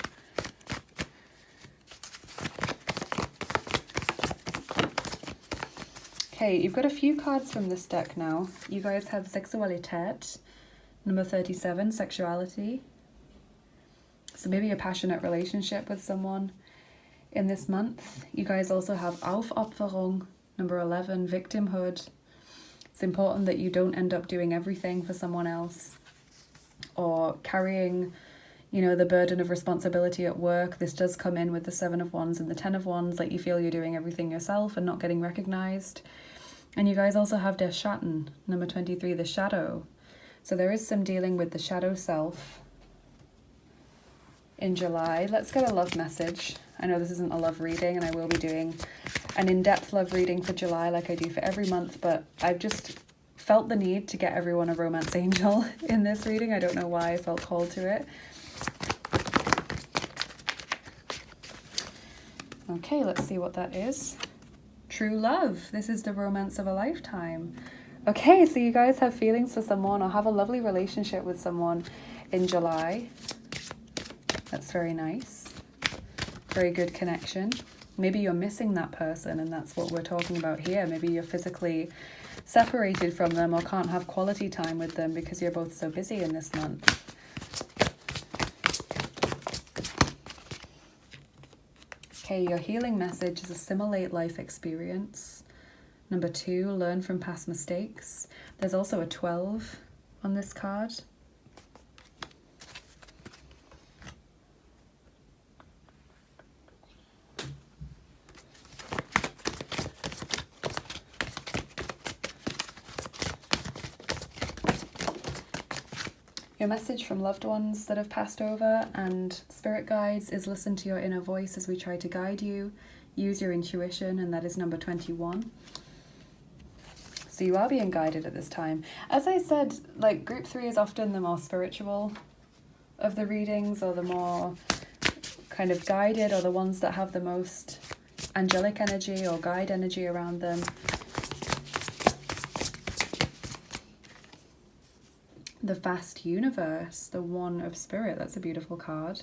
Okay, you've got a few cards from this deck now. You guys have Sexualität, number 37, sexuality. So maybe a passionate relationship with someone. in this month. You guys also have Aufopferung, number 11, victimhood. It's important that you don't end up doing everything for someone else or carrying, you know, the burden of responsibility at work. This does come in with the 7 of Wands and the 10 of Wands, like you feel you're doing everything yourself and not getting recognized. And you guys also have Der Schatten, number 23, the shadow. So there is some dealing with the shadow self in July. Let's get a love message. I know this isn't a love reading, and I will be doing an in-depth love reading for July like I do for every month, but I've just felt the need to get everyone a romance angel in this reading. I don't know why I felt called to it. Okay, let's see what that is. True love. This is the romance of a lifetime. Okay, so you guys have feelings for someone or have a lovely relationship with someone in July. That's very nice. Very good connection. Maybe you're missing that person, and that's what we're talking about here. Maybe you're physically separated from them or can't have quality time with them because you're both so busy in this month. Okay, your healing message is assimilate life experience. Number 2, learn from past mistakes. There's also a 12 on this card. Your message from loved ones that have passed over and spirit guides is listen to your inner voice as we try to guide you. Use your intuition, and that is number 21. So you are being guided at this time. As I said, like group 3 is often the more spiritual of the readings, or the more kind of guided, or the ones that have the most angelic energy or guide energy around them. The vast universe, the one of spirit, that's a beautiful card.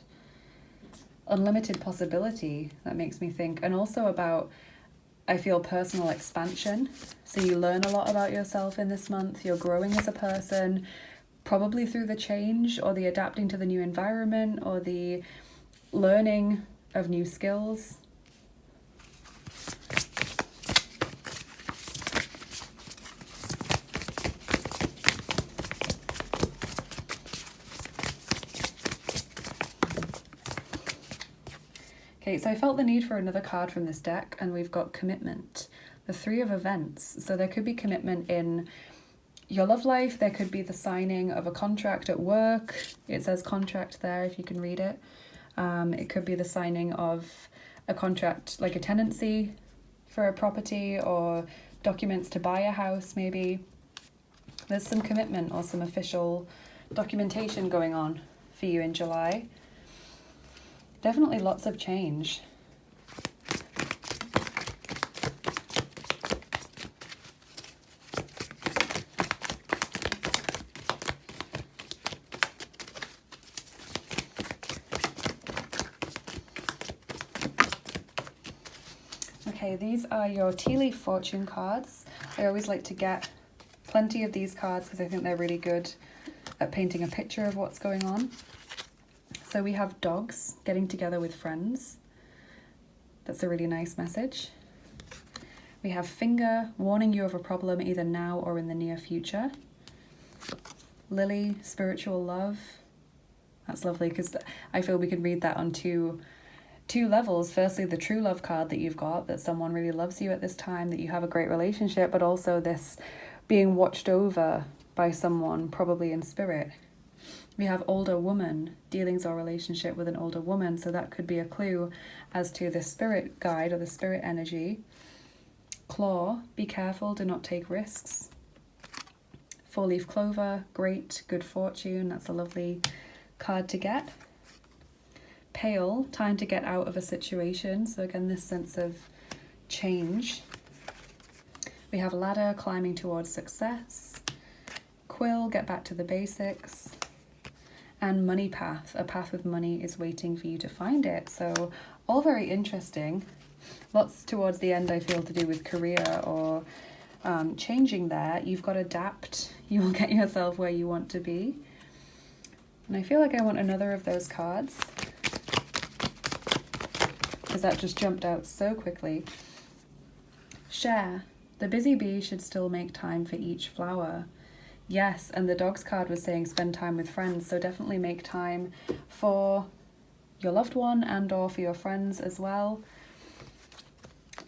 Unlimited possibility, that makes me think. And also about, I feel, personal expansion. So you learn a lot about yourself in this month. You're growing as a person, probably through the change or the adapting to the new environment or the learning of new skills. Okay, so I felt the need for another card from this deck, and we've got commitment, the 3 of events. So there could be commitment in your love life. There could be the signing of a contract at work. It says contract there if you can read it. It could be the signing of a contract, like a tenancy for a property or documents to buy a house maybe. There's some commitment or some official documentation going on for you in July. Definitely lots of change. Okay, these are your tea leaf fortune cards. I always like to get plenty of these cards because I think they're really good at painting a picture of what's going on. So we have dogs getting together with friends. That's a really nice message. We have finger warning you of a problem either now or in the near future. Lily, spiritual love. That's lovely because I feel we can read that on two levels. Firstly, the true love card that you've got, that someone really loves you at this time, that you have a great relationship, but also this being watched over by someone, probably in spirit. We have older woman, dealings or relationship with an older woman, so that could be a clue as to the spirit guide or the spirit energy. Claw, be careful, do not take risks. 4-leaf clover, great, good fortune, that's a lovely card to get. Pale, time to get out of a situation, so again this sense of change. We have ladder, climbing towards success. Quill, get back to the basics. And money path, a path with money is waiting for you to find it. So all very interesting. Lots towards the end I feel to do with career or changing there. You've got to adapt. You will get yourself where you want to be. And I feel like I want another of those cards. because that just jumped out so quickly. Share. The busy bee should still make time for each flower. Yes, and the dogs card was saying spend time with friends, so definitely make time for your loved one and or for your friends as well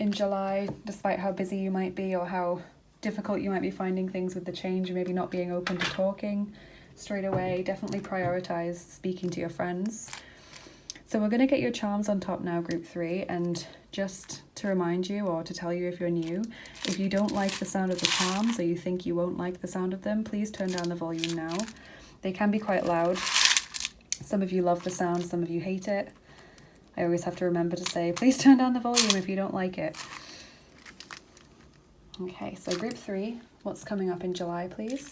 in July, despite how busy you might be or how difficult you might be finding things with the change, maybe not being open to talking straight away. Definitely prioritize speaking to your friends. So we're going to get your charms on top now, group 3, and just to remind you or to tell you if you're new, if you don't like the sound of the charms or you think you won't like the sound of them, please turn down the volume now. They can be quite loud. Some of you love the sound, some of you hate it. I always have to remember to say, please turn down the volume if you don't like it. Okay, so group 3, what's coming up in July, please?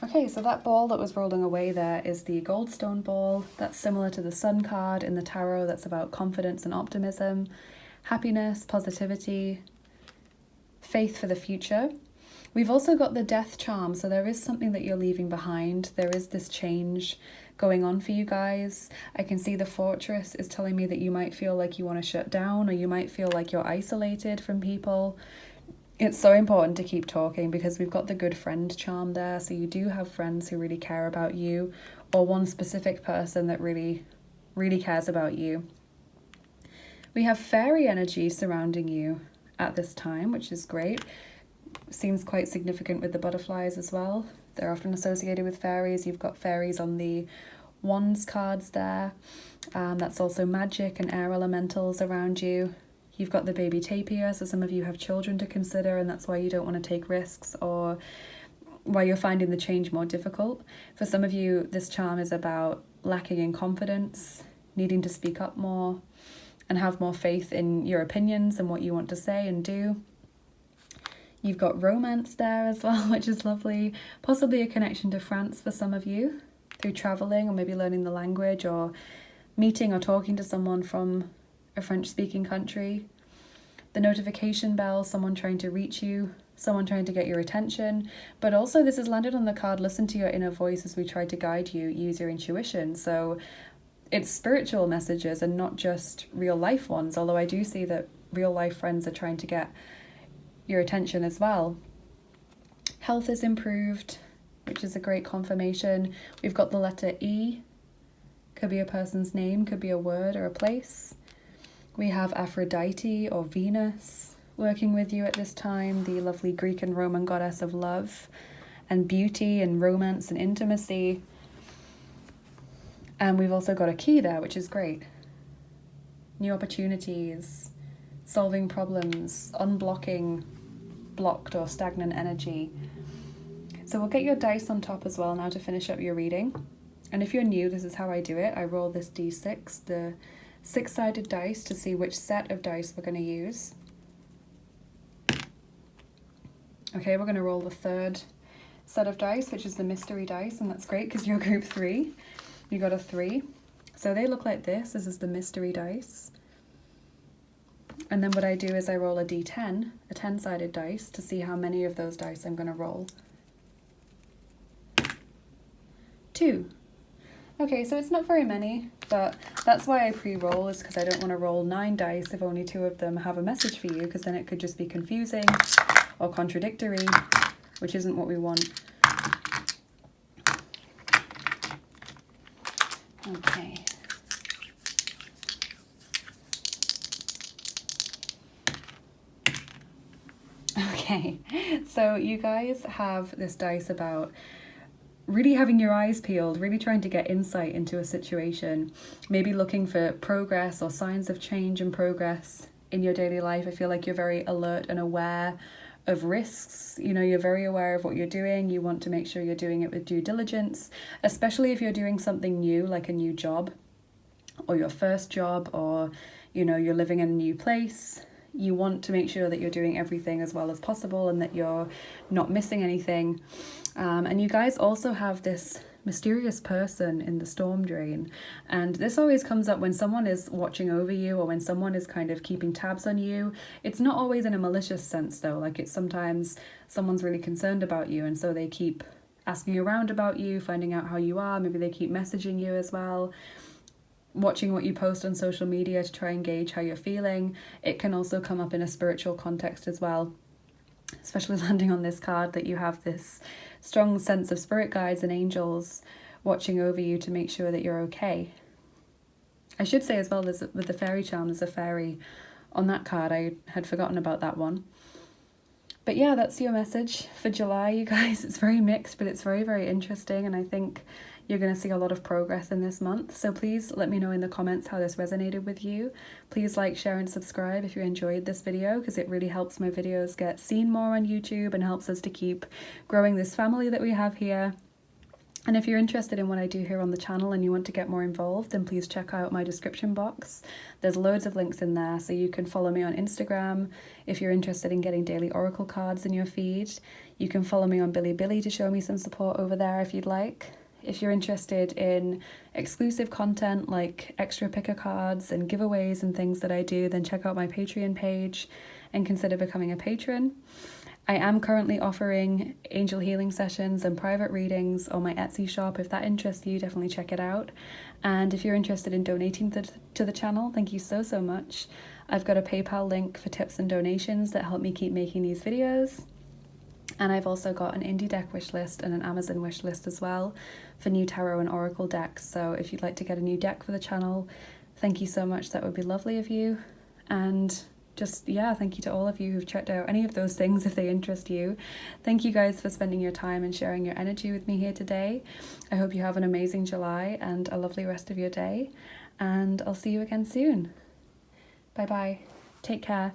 Okay, so that ball that was rolling away there is the Goldstone ball. That's similar to the Sun card in the tarot. That's about confidence and optimism, happiness, positivity, faith for the future. We've also got the Death charm, so there is something that you're leaving behind. There is this change going on for you guys. I can see the Fortress is telling me that you might feel like you want to shut down, or you might feel like you're isolated from people. It's so important to keep talking because we've got the Good Friend charm there. So you do have friends who really care about you, or one specific person that really, really cares about you. We have fairy energy surrounding you at this time, which is great. Seems quite significant with the butterflies as well. They're often associated with fairies. You've got fairies on the Wands cards there. That's also magic and air elementals around you. You've got the baby tapir, so some of you have children to consider, and that's why you don't want to take risks or why you're finding the change more difficult. For some of you, this charm is about lacking in confidence, needing to speak up more, and have more faith in your opinions and what you want to say and do. You've got romance there as well, which is lovely. Possibly a connection to France for some of you through traveling or maybe learning the language or meeting or talking to someone from a French-speaking country. The notification bell, someone trying to reach you, someone trying to get your attention. But also this has landed on the card, listen to your inner voice as we try to guide you, use your intuition. So it's spiritual messages and not just real life ones, although I do see that real life friends are trying to get your attention as well. Health is improved, which is a great confirmation. We've got the letter E, could be a person's name, could be a word or a place. We have Aphrodite or Venus working with you at this time, the lovely Greek and Roman goddess of love and beauty and romance and intimacy. And we've also got a key there, which is great. New opportunities, solving problems, unblocking blocked or stagnant energy. So we'll get your dice on top as well now to finish up your reading. And if you're new, this is how I do it. I roll this D6, the 6-sided dice, to see which set of dice we're going to use. Okay, we're going to roll the third set of dice, which is the mystery dice, and that's great because you're group 3. You got a 3. So they look like this. This is the mystery dice. And then what I do is I roll a D10, a 10-sided dice, to see how many of those dice I'm going to roll. 2. Okay, so it's not very many, but that's why I pre-roll, is because I don't want to roll 9 dice if only 2 of them have a message for you, because then it could just be confusing or contradictory, which isn't what we want. Okay. Okay, so you guys have this dice about really having your eyes peeled, really trying to get insight into a situation, maybe looking for progress or signs of change and progress in your daily life. I feel like you're very alert and aware of risks. You know, you're very aware of what you're doing. You want to make sure you're doing it with due diligence, especially if you're doing something new, like a new job or your first job, or you know, you're living in a new place. You want to make sure that you're doing everything as well as possible and that you're not missing anything. And you guys also have this mysterious person in the storm drain, and this always comes up when someone is watching over you or when someone is kind of keeping tabs on you. It's not always in a malicious sense though, like it's sometimes someone's really concerned about you and so they keep asking around about you, finding out how you are. Maybe they keep messaging you as well, watching what you post on social media to try and gauge how you're feeling. It can also come up in a spiritual context as well, especially landing on this card that you have this strong sense of spirit guides and angels watching over you to make sure that you're okay. I should say as well, there's with the fairy charm, there's a fairy on that card. I had forgotten about that one. But yeah, that's your message for July, you guys. It's very mixed, but it's very, very interesting, and I think you're going to see a lot of progress in this month. So please let me know in the comments how this resonated with you. Please like, share and subscribe if you enjoyed this video, because it really helps my videos get seen more on YouTube and helps us to keep growing this family that we have here. And if you're interested in what I do here on the channel and you want to get more involved, then please check out my description box. There's loads of links in there, so you can follow me on Instagram if you're interested in getting daily oracle cards in your feed. You can follow me on Bilibili to show me some support over there if you'd like. If you're interested in exclusive content like extra picker cards and giveaways and things that I do, then check out my Patreon page and consider becoming a patron. I am currently offering angel healing sessions and private readings on my Etsy shop. If that interests you, definitely check it out. And if you're interested in donating to the channel, thank you so, so much. I've got a PayPal link for tips and donations that help me keep making these videos. And I've also got an indie deck wish list and an Amazon wish list as well for new tarot and oracle decks. So if you'd like to get a new deck for the channel, thank you so much. That would be lovely of you. And just, yeah, thank you to all of you who've checked out any of those things if they interest you. Thank you guys for spending your time and sharing your energy with me here today. I hope you have an amazing July and a lovely rest of your day. And I'll see you again soon. Bye bye. Take care.